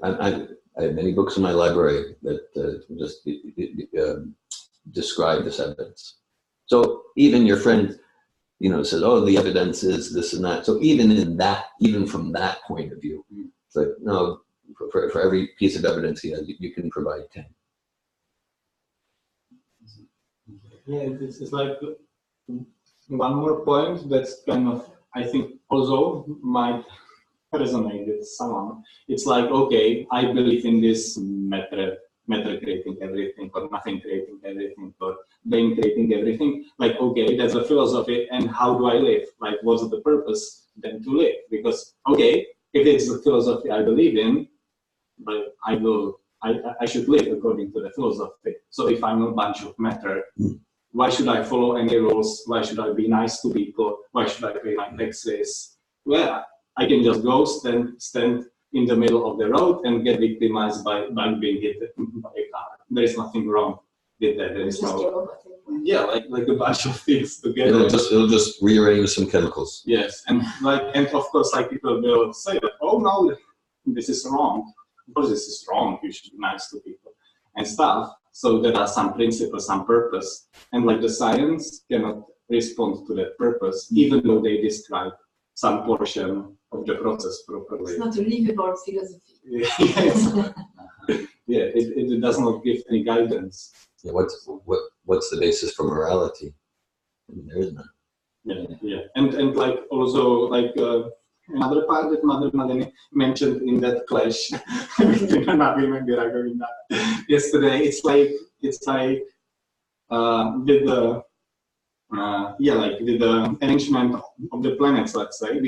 I have many books in my library that just describe this evidence. So even your friend, says, oh, the evidence is this and that. So even from that point of view, it's like, no, for every piece of evidence he has, you can provide 10. Yeah, it's like one more point that's kind of, I think, also might resonate with someone. It's like, okay, I believe in this matter creating everything, or nothing creating everything, or brain creating everything. Like, okay, that's a philosophy, and how do I live? Like, what's the purpose then to live? Because, okay, if it's a philosophy I believe in, but I should live according to the philosophy. So if I'm a bunch of matter, why should I follow any rules? Why should I be nice to people? Why should I pay my taxes? Well, I can just go stand in the middle of the road and get victimized by being hit by a car. There is nothing wrong with that. There is no, like a bunch of things together. It'll just rearrange some chemicals. Yes, and of course, like people will say that, oh no, this is wrong. Of course, this is wrong. You should be nice to people and stuff. So there are some principles, some purpose, and like the science cannot respond to that purpose, even though they describe some portion of the process properly. It's not a livable philosophy. Yes. Yeah, it does not give any guidance. Yeah, what's the basis for morality? There is none. Yeah. And like also like another part that Mother Madani mentioned in that clash between Nabi and Biragovinda yesterday, it's like with the with the arrangement of the planets, let's say,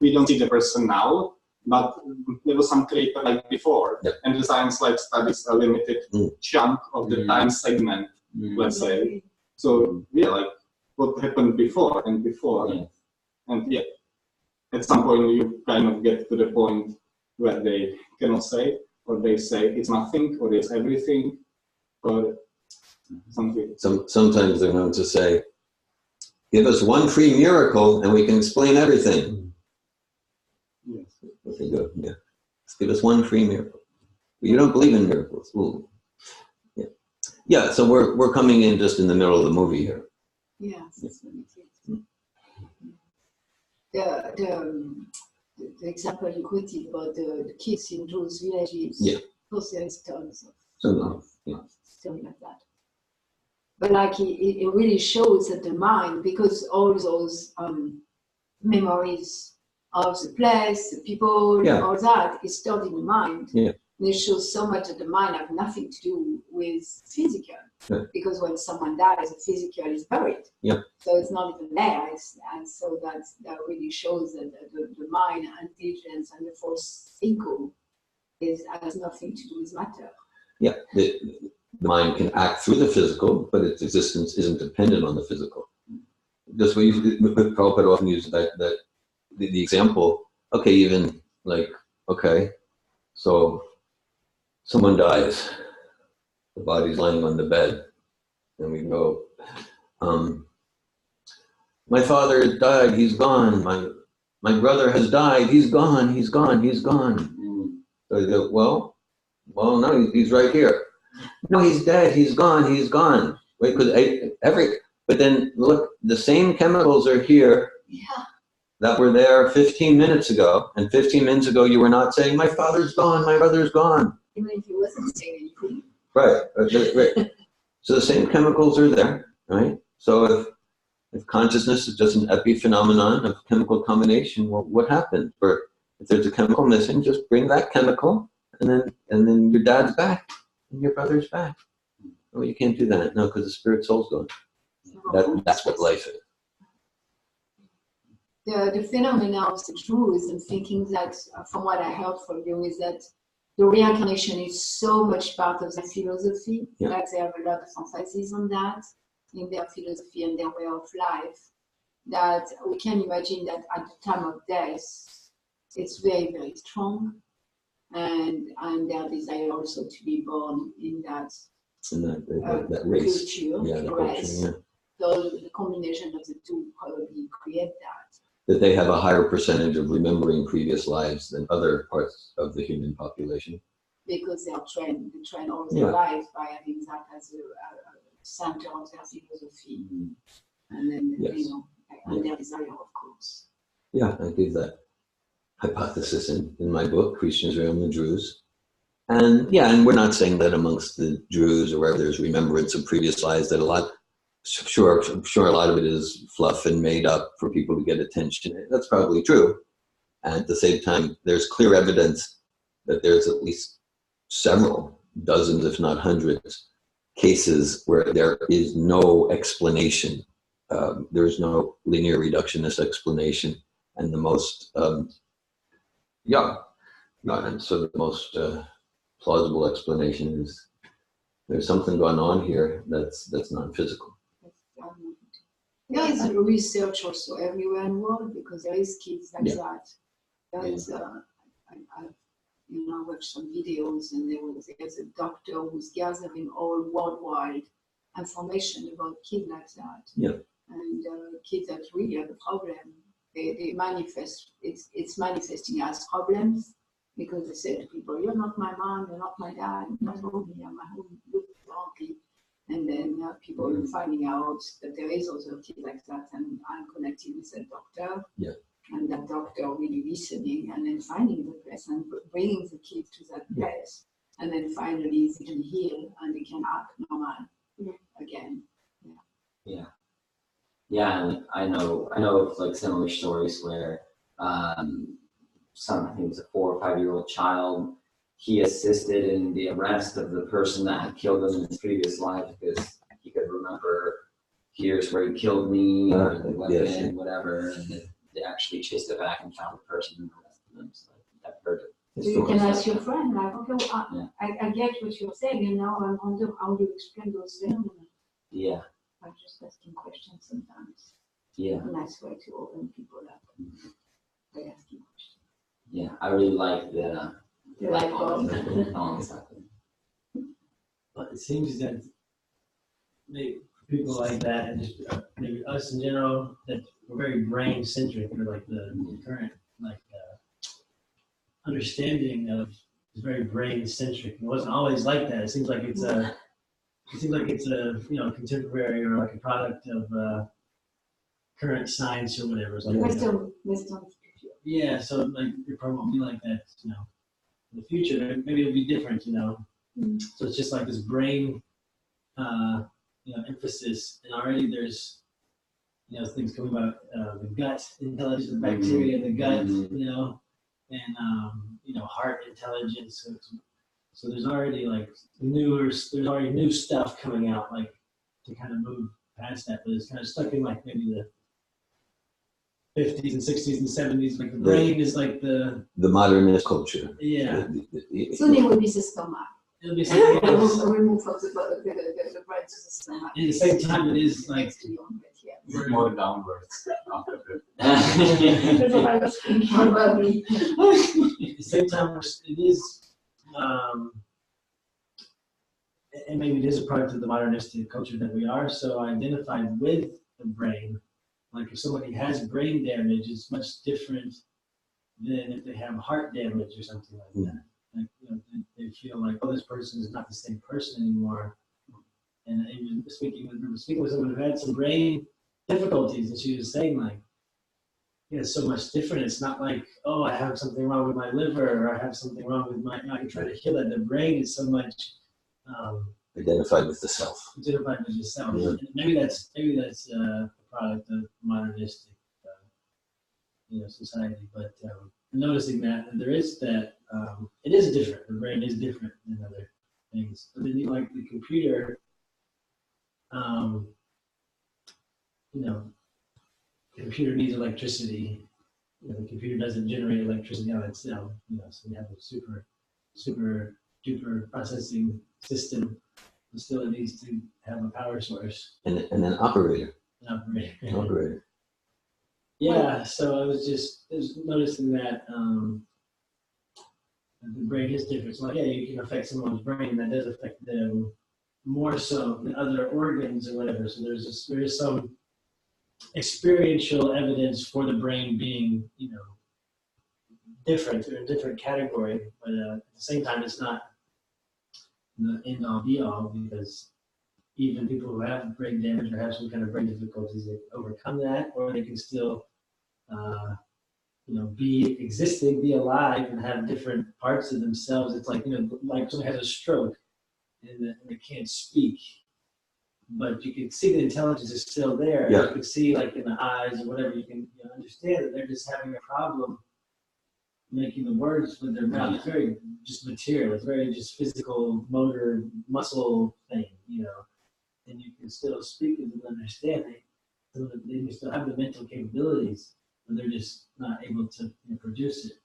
we don't see the person now, but there was some creator like before, and the science like studies a limited chunk of the time segment, let's say. So like what happened before, and at some point you kind of get to the point where they cannot say, or they say it's nothing, or it's everything, or something. Sometimes they're known to say, give us one free miracle and we can explain everything. Yes. Okay, good. Yeah. Just give us one free miracle. But you don't believe in miracles. Ooh. Yeah. Yeah, so we're coming in just in the middle of the movie here. Yes, that's what it is. The example you quoted about the kids in those villages, of course there is tons of stuff like that. But like it really shows that the mind, because all those memories of the place, the people, all that is stored in the mind. Yeah. And it shows so much that the mind has nothing to do with physical. Yeah. Because when someone dies, the physical is buried. Yeah. So it's not even there. And so that really shows that the mind, intelligence, and the false ego has nothing to do with matter. Yeah. The mind can act through the physical, but its existence isn't dependent on the physical. Just what Prabhupada often uses the example, okay, even like, okay, so someone dies, the body's lying on the bed, and we go, my father died, he's gone, my brother has died, he's gone. So you go, well, no, he's right here. No, he's dead, he's gone. Wait, but then look, the same chemicals are here that were there 15 minutes ago, and 15 minutes ago you were not saying, my father's gone, my brother's gone. Even if he wasn't saying anything. Right. So the same chemicals are there, right? So if consciousness is just an epiphenomenon of chemical combination, well, what happened? Or if there's a chemical missing, just bring that chemical, and then your dad's back, and your brother's back. Oh, you can't do that. No, because the spirit soul's gone. That's what life is. The phenomena of the Jews, I'm thinking that, from what I heard from you, is that the reincarnation is so much part of their philosophy, that they have a lot of emphasis on that in their philosophy and their way of life, that we can imagine that at the time of death, it's very, very strong, and their desire also to be born in that race. Culture. So the combination of the two probably create that. That they have a higher percentage of remembering previous lives than other parts of the human population. Because they train all their life by having that as a center of their philosophy. And then, and their desire, of course. Yeah, I give that hypothesis in my book, Christians Realm the Druze. And we're not saying that amongst the Druze or wherever there's remembrance of previous lives, that a lot, sure, I'm sure a lot of it is fluff and made up for people to get attention. That's probably true. And at the same time, there's clear evidence that there's at least several dozens, if not hundreds, cases where there is no explanation. There's no linear reductionist explanation. And the most, so the most plausible explanation is there's something going on here that's non-physical. There is research also everywhere in the world, because there is kids like that. There is, I watched some videos, and there's a doctor who's gathering all worldwide information about kids like that. Yeah. And kids that really have a problem, they manifest. It's manifesting as problems, because they say to people, "You're not my mom, you're not my dad, you're not me, I'm my home, look donkey." And then people are finding out that there is also a kid like that, and I'm connecting with a doctor. Yeah. And that doctor really listening, and then finding the place and bringing the kid to that place, and then Yeah, and I know of like similar stories where I think it was a 4 or 5 year old child. He assisted in the arrest of the person that had killed him in his previous life because he could remember, here's where he killed me, or the weapon, yes. whatever, and they actually chased it back and found the person and arrested them. So I've heard it. So you can ask your friend, like, okay, well, Yeah. I get what you're saying, and now I wonder how you explain those phenomena. Yeah, I'm just asking questions sometimes. yeah, A nice way to open people up by asking questions. yeah. I really like the You like Bob? exactly. But it seems that maybe people like that, and just maybe us in general, that we're very brain centric. Or like the current understanding of is very brain centric. It wasn't always like that. It seems like it's a contemporary or like a product of current science or whatever. It's like, Western. yeah, so like it probably won't be like that, in the future. Maybe it'll be different, So it's just like this brain, emphasis, and already there's, things coming about the gut intelligence, the bacteria in the gut, and heart intelligence. So there's already new stuff coming out, like to kind of move past that, but it's kind of stuck in like maybe the 50s and 60s and 70s. Like the brain is like the modernist culture. Yeah. Soon it will be the stomach. It'll be something else. We'll move from the brain to the stomach. At the same time, it is like Next to your head, yeah. More downwards after that. That's what I was thinking. Probably. at the same time, it is, and maybe it is a product of the modernistic culture that we are so identified with the brain. Like if somebody has brain damage, it's much different than if they have heart damage or something like that. Like, they feel like, oh, this person is not the same person anymore. And even speaking with someone who had some brain difficulties, and she was saying like, yeah, it's so much different. It's not like, oh, I have something wrong with my liver, or I have something wrong with I can try to heal that. The brain is so much Identified with the self. Identified with yourself. Yeah. And maybe that's a product of modernistic, society. But noticing that there is that, it is different. The brain is different than other things. But then, like the computer, the computer needs electricity. The computer doesn't generate electricity on itself. So we have a super duper processing system. It still needs to have a power source. And an operator. An operator. Operator. Yeah, so I was just noticing that the brain is different. So, you can affect someone's brain. That does affect them more so than other organs or whatever. So there is some experiential evidence for the brain being, different or a different category. But at the same time, it's not the end all be all, because even people who have brain damage or have some kind of brain difficulties, they overcome that, or they can still, be existing, be alive, and have different parts of themselves. It's like, like someone has a stroke and they can't speak, but you can see the intelligence is still there. Yeah. You can see, like in the eyes or whatever, you can understand that they're just having a problem making the words with their mouth. It's very just material. It's very just physical, motor, muscle thing, and you can still speak with them, understanding, so that they can still have the mental capabilities, but they're just not able to produce it.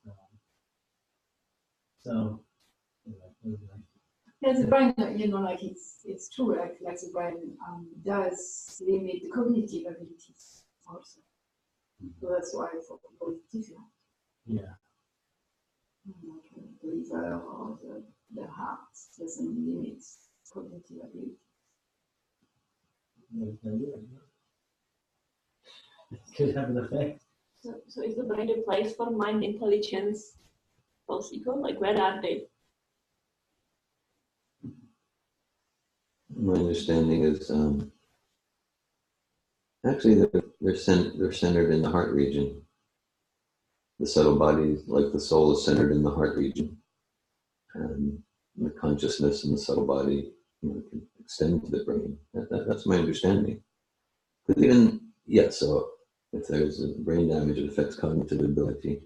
Yeah, the brain, like it's true, like the brain does limit the cognitive abilities also. So that's why for people it's different. Yeah. Like the liver or the heart doesn't limit cognitive ability. It could have an effect. So is the brain a place for mind, intelligence, false ego? Like, where are they? My understanding is actually they're centered in the heart region. The subtle body, like the soul, is centered in the heart region, and the consciousness in the subtle body can extend to the brain. That's my understanding. Because even yeah, so if there's brain damage, it affects cognitive ability.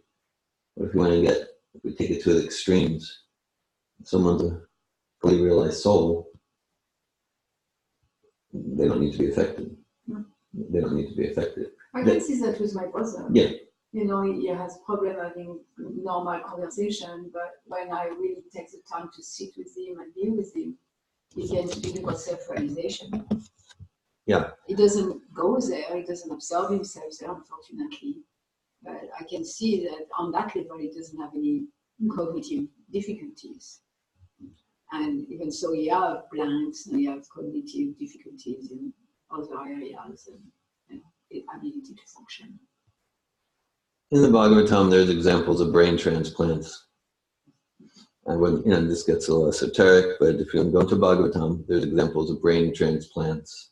But if we want to if we take it to the extremes, if someone's a fully realized soul, they don't need to be affected. They don't need to be affected. I can see that with my brother. Yeah. You know, he has problem having normal conversation, but when I really take the time to sit with him and be with him, he can speak about self-realization. Yeah. He doesn't go there, he doesn't observe himself there, unfortunately. But I can see that on that level, he doesn't have any cognitive difficulties. And even so, he has blanks, and he has cognitive difficulties in other areas and ability to function. In the Bhagavatam, there's examples of brain transplants. I wouldn't, this gets a little esoteric, but if you go to Bhagavatam, there's examples of brain transplants.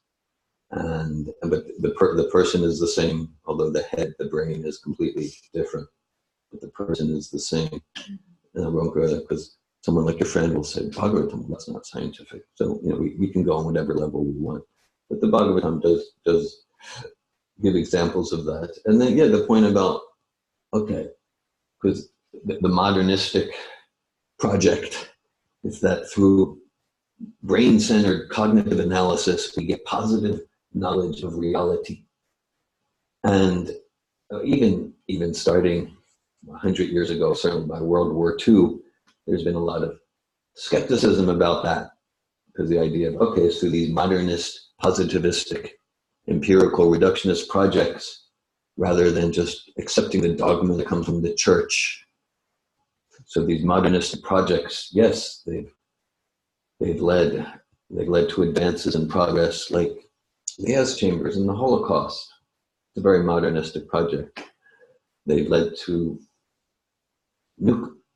But the person is the same, although the brain is completely different. But the person is the same. Because someone like your friend will say, Bhagavatam, that's not scientific. So, we can go on whatever level we want. But the Bhagavatam does give examples of that. And then, the point about, because the modernistic project is that through brain-centered cognitive analysis, we get positive knowledge of reality. And even starting 100 years ago, certainly by World War II, there's been a lot of skepticism about that, because the idea of, so these modernist, positivistic, empirical, reductionist projects, rather than just accepting the dogma that comes from the church. So these modernist projects, yes, they've led to advances in progress, like the gas chambers and the Holocaust. It's a very modernistic project. They've led to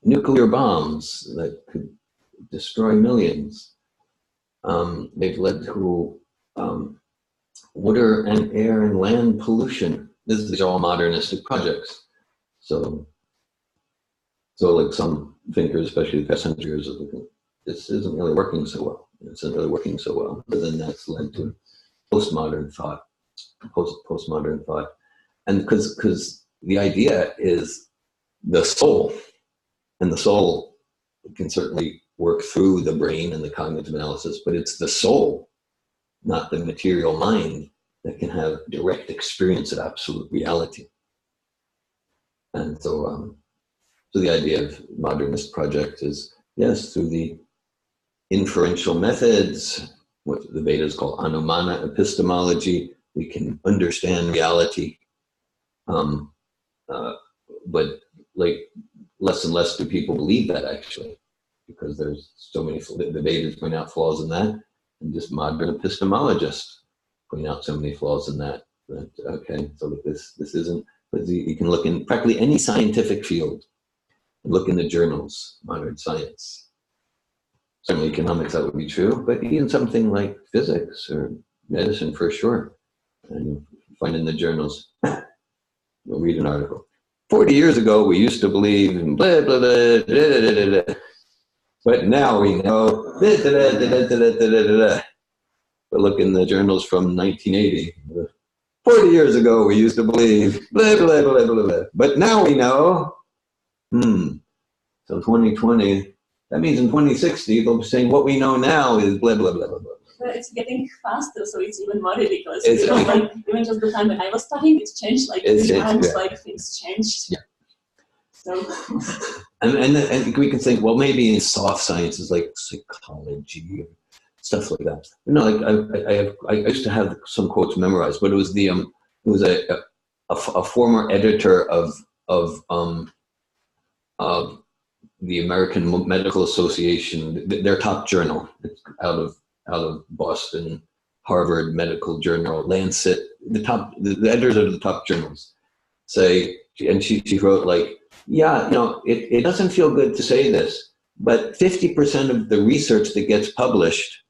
nuclear bombs that could destroy millions. They've led to water and air and land pollution. These are all modernistic projects. So like some thinkers, especially the past 100 years, are looking, this isn't really working so well. It's not really working so well. But then that's led to postmodern thought. And because the idea is the soul, and the soul can certainly work through the brain and the cognitive analysis, but it's the soul, not the material mind, that can have direct experience of absolute reality. And so the idea of modernist project is, yes, through the inferential methods, what the Vedas call anumana epistemology, we can understand reality. But like less and less do people believe that, actually, because there's so many, the Vedas point out flaws in that, and just modern epistemologists point out so many flaws in that. So that this isn't, but you can look in practically any scientific field, and look in the journals, modern science. Certainly economics, that would be true, but even something like physics or medicine, for sure. And you find in the journals, you'll read an article. 40 years ago, we used to believe in blah, blah, blah, blah, blah, blah, blah. But now we know, blah, blah, blah, blah, blah, blah, blah. But look in the journals from 1980. 40 years ago, we used to believe, blah, blah, blah, blah, blah. But now we know, so 2020, that means in 2060, they'll be saying what we know now is blah, blah, blah, blah, blah. It's getting faster, so it's even more ridiculous. Like, even just the time when I was studying, it's changed like 3 times, like things changed. Yeah. So. and we can think, well, maybe in soft sciences like psychology, stuff like that. I used to have some quotes memorized, but it was a former editor of the American Medical Association, their top journal. It's out of Boston, Harvard Medical Journal, Lancet. The editors of the top journals say, and she wrote like, it doesn't feel good to say this, but 50% of the research that gets published,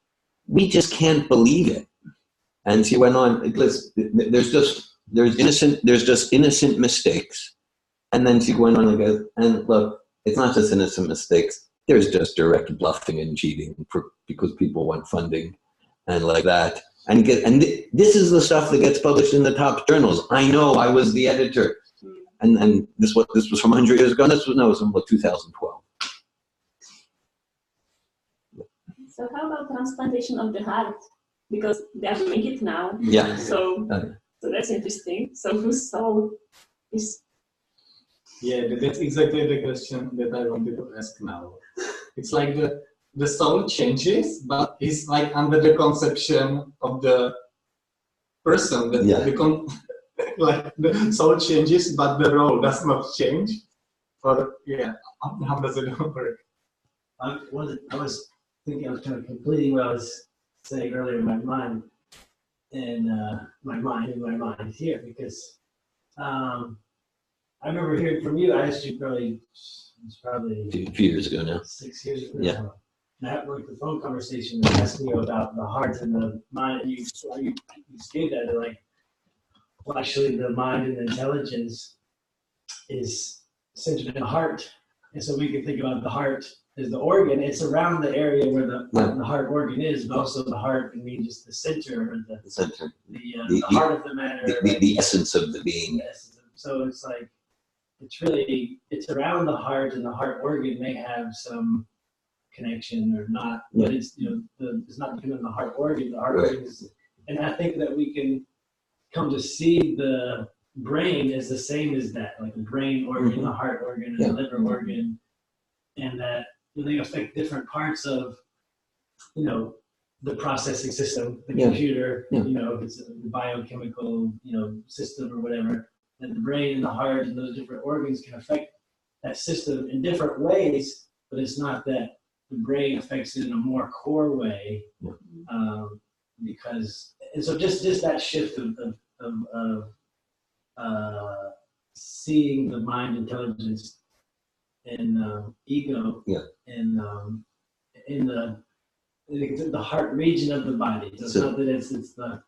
we just can't believe it. And she went on, there's just innocent mistakes. And then she went on and goes, and look, it's not just innocent mistakes. There's just direct bluffing and cheating because people want funding and like that. And this is the stuff that gets published in the top journals. I know, I was the editor. And this was from 100 years ago. And this was from 2012. So how about transplantation of the heart? Because they are doing it now. Yeah. So that's interesting. So whose soul is? Yeah, that's exactly the question that I wanted to ask now. It's like the soul changes, but it's like under the conception of the person. That like the soul changes, but the role does not change. Or how does it work? I was thinking, I was kind of completing what I was saying earlier in my mind, and my mind here, because I remember hearing from you. I asked you probably a few years ago now. 6 years ago. Yeah. And I had like the phone conversation asking you about the heart and the mind, and you gave that like, well, actually, the mind and the intelligence is centered in the heart, and so we can think about the heart as the organ. It's around the area where the heart organ is, but also the heart can mean just the center, or the center, the heart of the matter, the essence of the being. So it's like it's around the heart, and the heart organ may have some connection or not, but it's it's not dependent on the heart organ. The heart organ is, and I think that we can come to see the brain as the same as that, like the brain organ, the heart organ, and the liver organ, and that they affect different parts of the processing system, the computer, if it's a biochemical system or whatever. And the brain and the heart and those different organs can affect that system in different ways, but it's not that the brain affects it in a more core way, and so just that shift of seeing the mind, intelligence, and ego, and in the heart region of the body. So it's not that it's the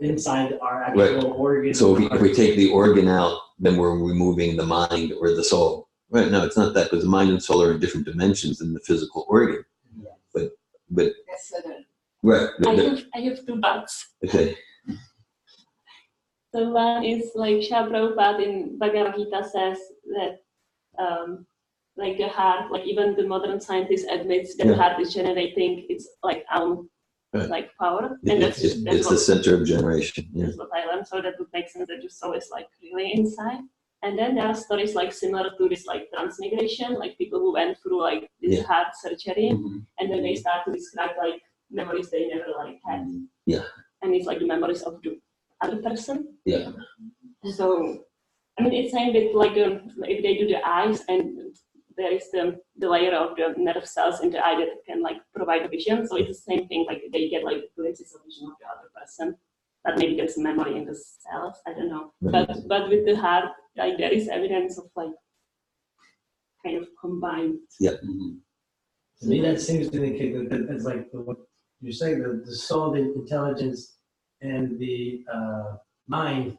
inside our actual organ. So if we take the organ out, then we're removing the mind or the soul. Right? No, it's not that, because the mind and soul are in different dimensions than the physical organ. But That's right. I have two thoughts. Okay. So one is like Srila Prabhupada in Bhagavad Gita says that like the heart, like even the modern scientist admits that the heart is generating its like own like power, and it's the center of generation. That's what I learned. So that would make sense that your soul is like really inside. And then there are stories like similar to this like transmigration, like people who went through like this heart surgery, and then they start to describe like memories they never like had. Yeah. And it's like the memories of the other person. Yeah. So I mean, it's same with like if they do the eyes, and there is the layer of the nerve cells in the eye that can like provide a vision. So it's the same thing, like they get like glimpses of vision of the other person. But maybe there's memory in the cells, I don't know. But with the heart, like there is evidence of like kind of combined. Yeah. To me, that seems to indicate that it's like what you're saying, the soul, the intelligence, and the mind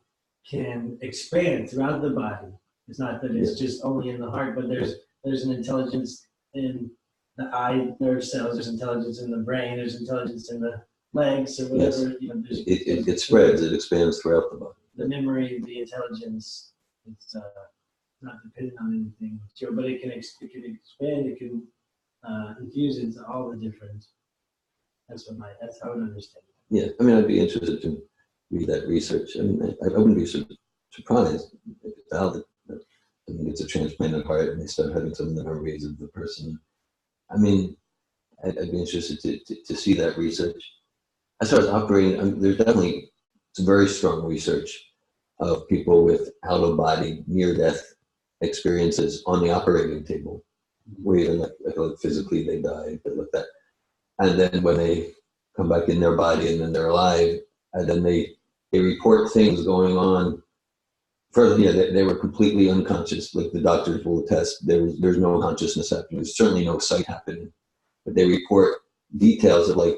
can expand throughout the body. It's not that it's just only in the heart, but there's an intelligence in the eye nerve cells, there's intelligence in the brain, there's intelligence in the legs, or whatever. It spreads, it expands throughout the body. The memory, the intelligence, it's not dependent on anything, but it can expand, it can infuse into all the different. That's how I understand it. Yeah, I mean, I'd be interested to read that research. I mean, I wouldn't be surprised if it's valid. I mean, it's a transplanted heart, and they start having some of the memories of the person. I mean, I'd be interested to see that research. As far as operating, there's definitely some very strong research of people with out-of-body, near-death experiences on the operating table, where even like physically they die, but like that. And then when they come back in their body and then they're alive, and then they report things going on. They were completely unconscious. Like the doctors will attest, there's no consciousness happening. There's certainly no sight happening. But they report details of like,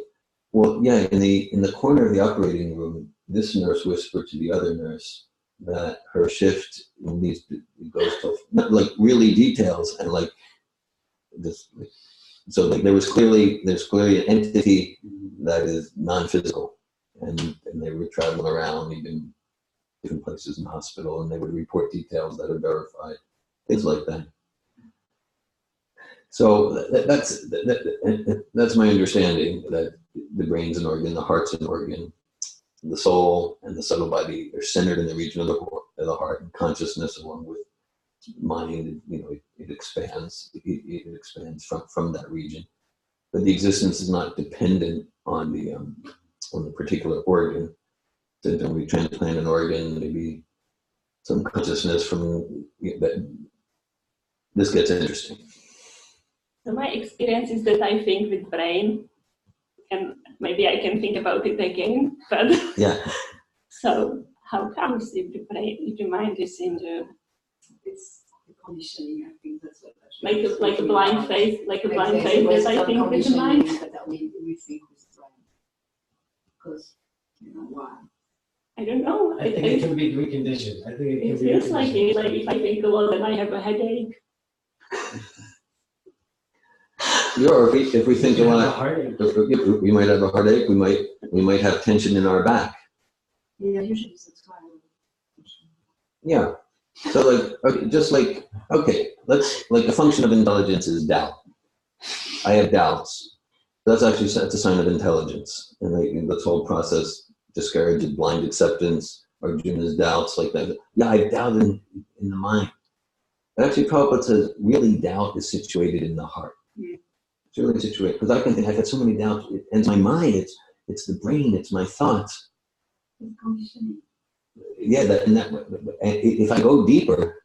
well, yeah, in the corner of the operating room, this nurse whispered to the other nurse that her shift needs to go to, like really details, and like this. So like there's clearly an entity that is non-physical and they would travel around, even different places in the hospital, and they would report details that are verified, things like that. So that's my understanding, that the brain's an organ, the heart's an organ, the soul and the subtle body are centered in the region of the heart, and consciousness, along with mind, it expands. It expands from that region, but the existence is not dependent on the particular organ. So when we transplant an organ, maybe some consciousness from that. This gets interesting. So my experience is that I think with brain, and maybe I can think about it again, but Yeah. So how comes if the mind is in the, It's the conditioning, I think that's what like a blind faith, that I think with the mind? That we think with the brain. Because, why? I don't know. I think it can be reconditioned. I think it can It be feels like reconditioned. it, like if I think a lot, then I have a headache. Or if we think a You have a lot, heartache. we might have a heartache. We might have tension in our back. Yeah, usually it's why. Yeah. So let's a function of intelligence is doubt. I have doubts. That's a sign of intelligence, and this whole process discourages blind acceptance, Arjuna's doubts, like that. Yeah, I doubt in the mind. But actually, Prabhupada says really doubt is situated in the heart. Yeah. It's really situated, because I can think I've got so many doubts. It's my mind. It's the brain. It's my thoughts. It's conditioning. Yeah, if I go deeper,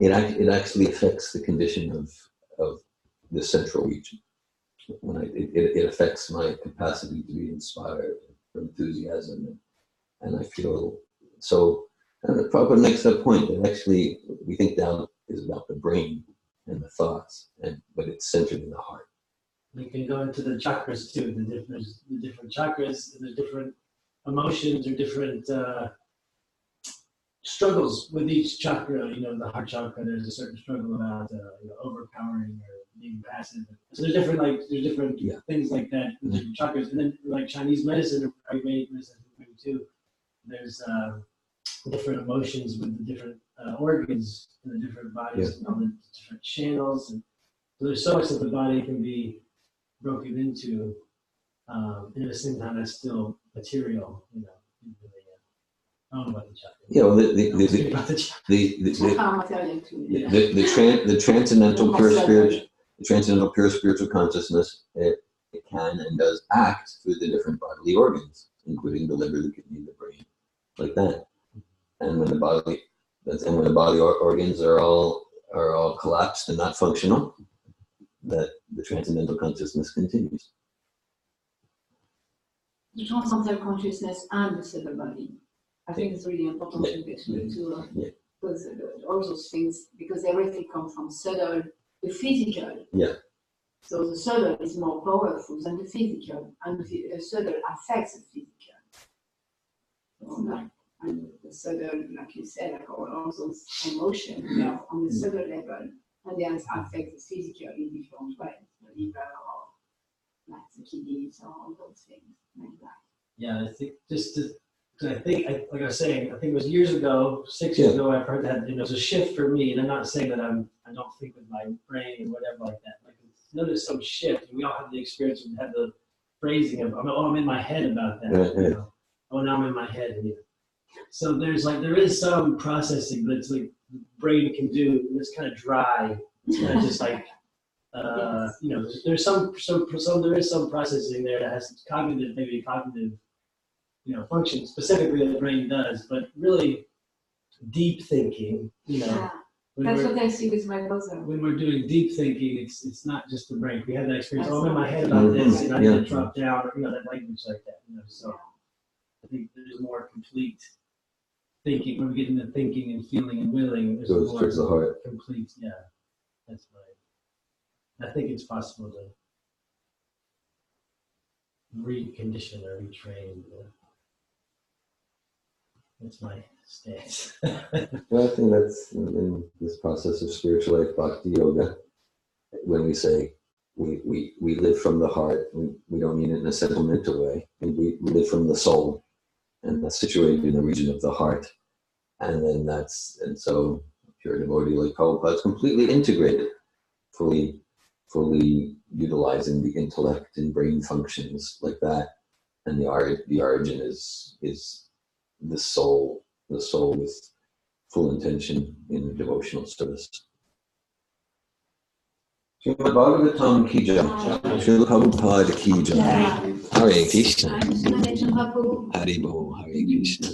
it actually affects the condition of the central region. When it affects my capacity to be inspired, for enthusiasm, and I feel so. And Prabhupada makes that point that actually we think doubt is about the brain and the thoughts, but it's centered in the heart. We can go into the chakras too. The different chakras, and the different emotions or different struggles with each chakra. The heart chakra, there's a certain struggle about overpowering or being passive. So there's different things like that in different chakras. And then like Chinese medicine, or Ayurvedic medicine too, there's different emotions with the different organs in the different bodies and all the different channels. And so there's so much that the body can be broken into, and at the same time that's still material, I don't know about the chakra. Yeah, well, the transcendental pure spirit, the transcendental pure spiritual consciousness, it can and does act through the different bodily organs, including the liver, the kidney, the brain, like that. And when the body organs are all collapsed and not functional, that the transcendental consciousness continues. The transcendental consciousness and the subtle body. I think it's really important to get to because all those things, because everything comes from subtle, the physical. Yeah. So the subtle is more powerful than the physical, and the subtle affects the physical. So and the subtle, like you said, like all those emotions, they are on the subtle level, and they affect the physical in different ways, the liver or like the kidneys or all those things like that. Yeah, I think like I was saying, I think it was years ago, 6 years ago, I've heard that there's a shift for me, and I'm not saying that I don't think with my brain or whatever like that. Like, notice some shift. We all have the experience and have the phrasing of, I'm in my head about that. Oh, now I'm in my head. So there is some processing that the brain can do. It's kind of dry. It's kind of just like, there's there is some processing there that has cognitive function specifically the brain does, but really deep thinking, That's what I see with my brother. When we're doing deep thinking, it's not just the brain. We have that experience. I'm in my head about this, and I need to drop down, that language like that. So I think there's more complete thinking. When we get into thinking and feeling and willing, there's goes more towards the heart. Complete. Yeah, that's right. I think it's possible to recondition or retrain. That's my stance. Well, I think that's in this process of spiritual life, bhakti yoga, when we say we live from the heart, we don't mean it in a sentimental way, and we live from the soul. and that's situated in the region of the heart. And then so pure devotee like Prabhupada is completely integrated, fully utilizing the intellect and brain functions like that. And the origin is the soul with full intention in devotional service. Srimad-Bhagavatam ki jai. Srila Prabhupada ki jai. Hare Krishna. Hare Bol. Hare Krishna.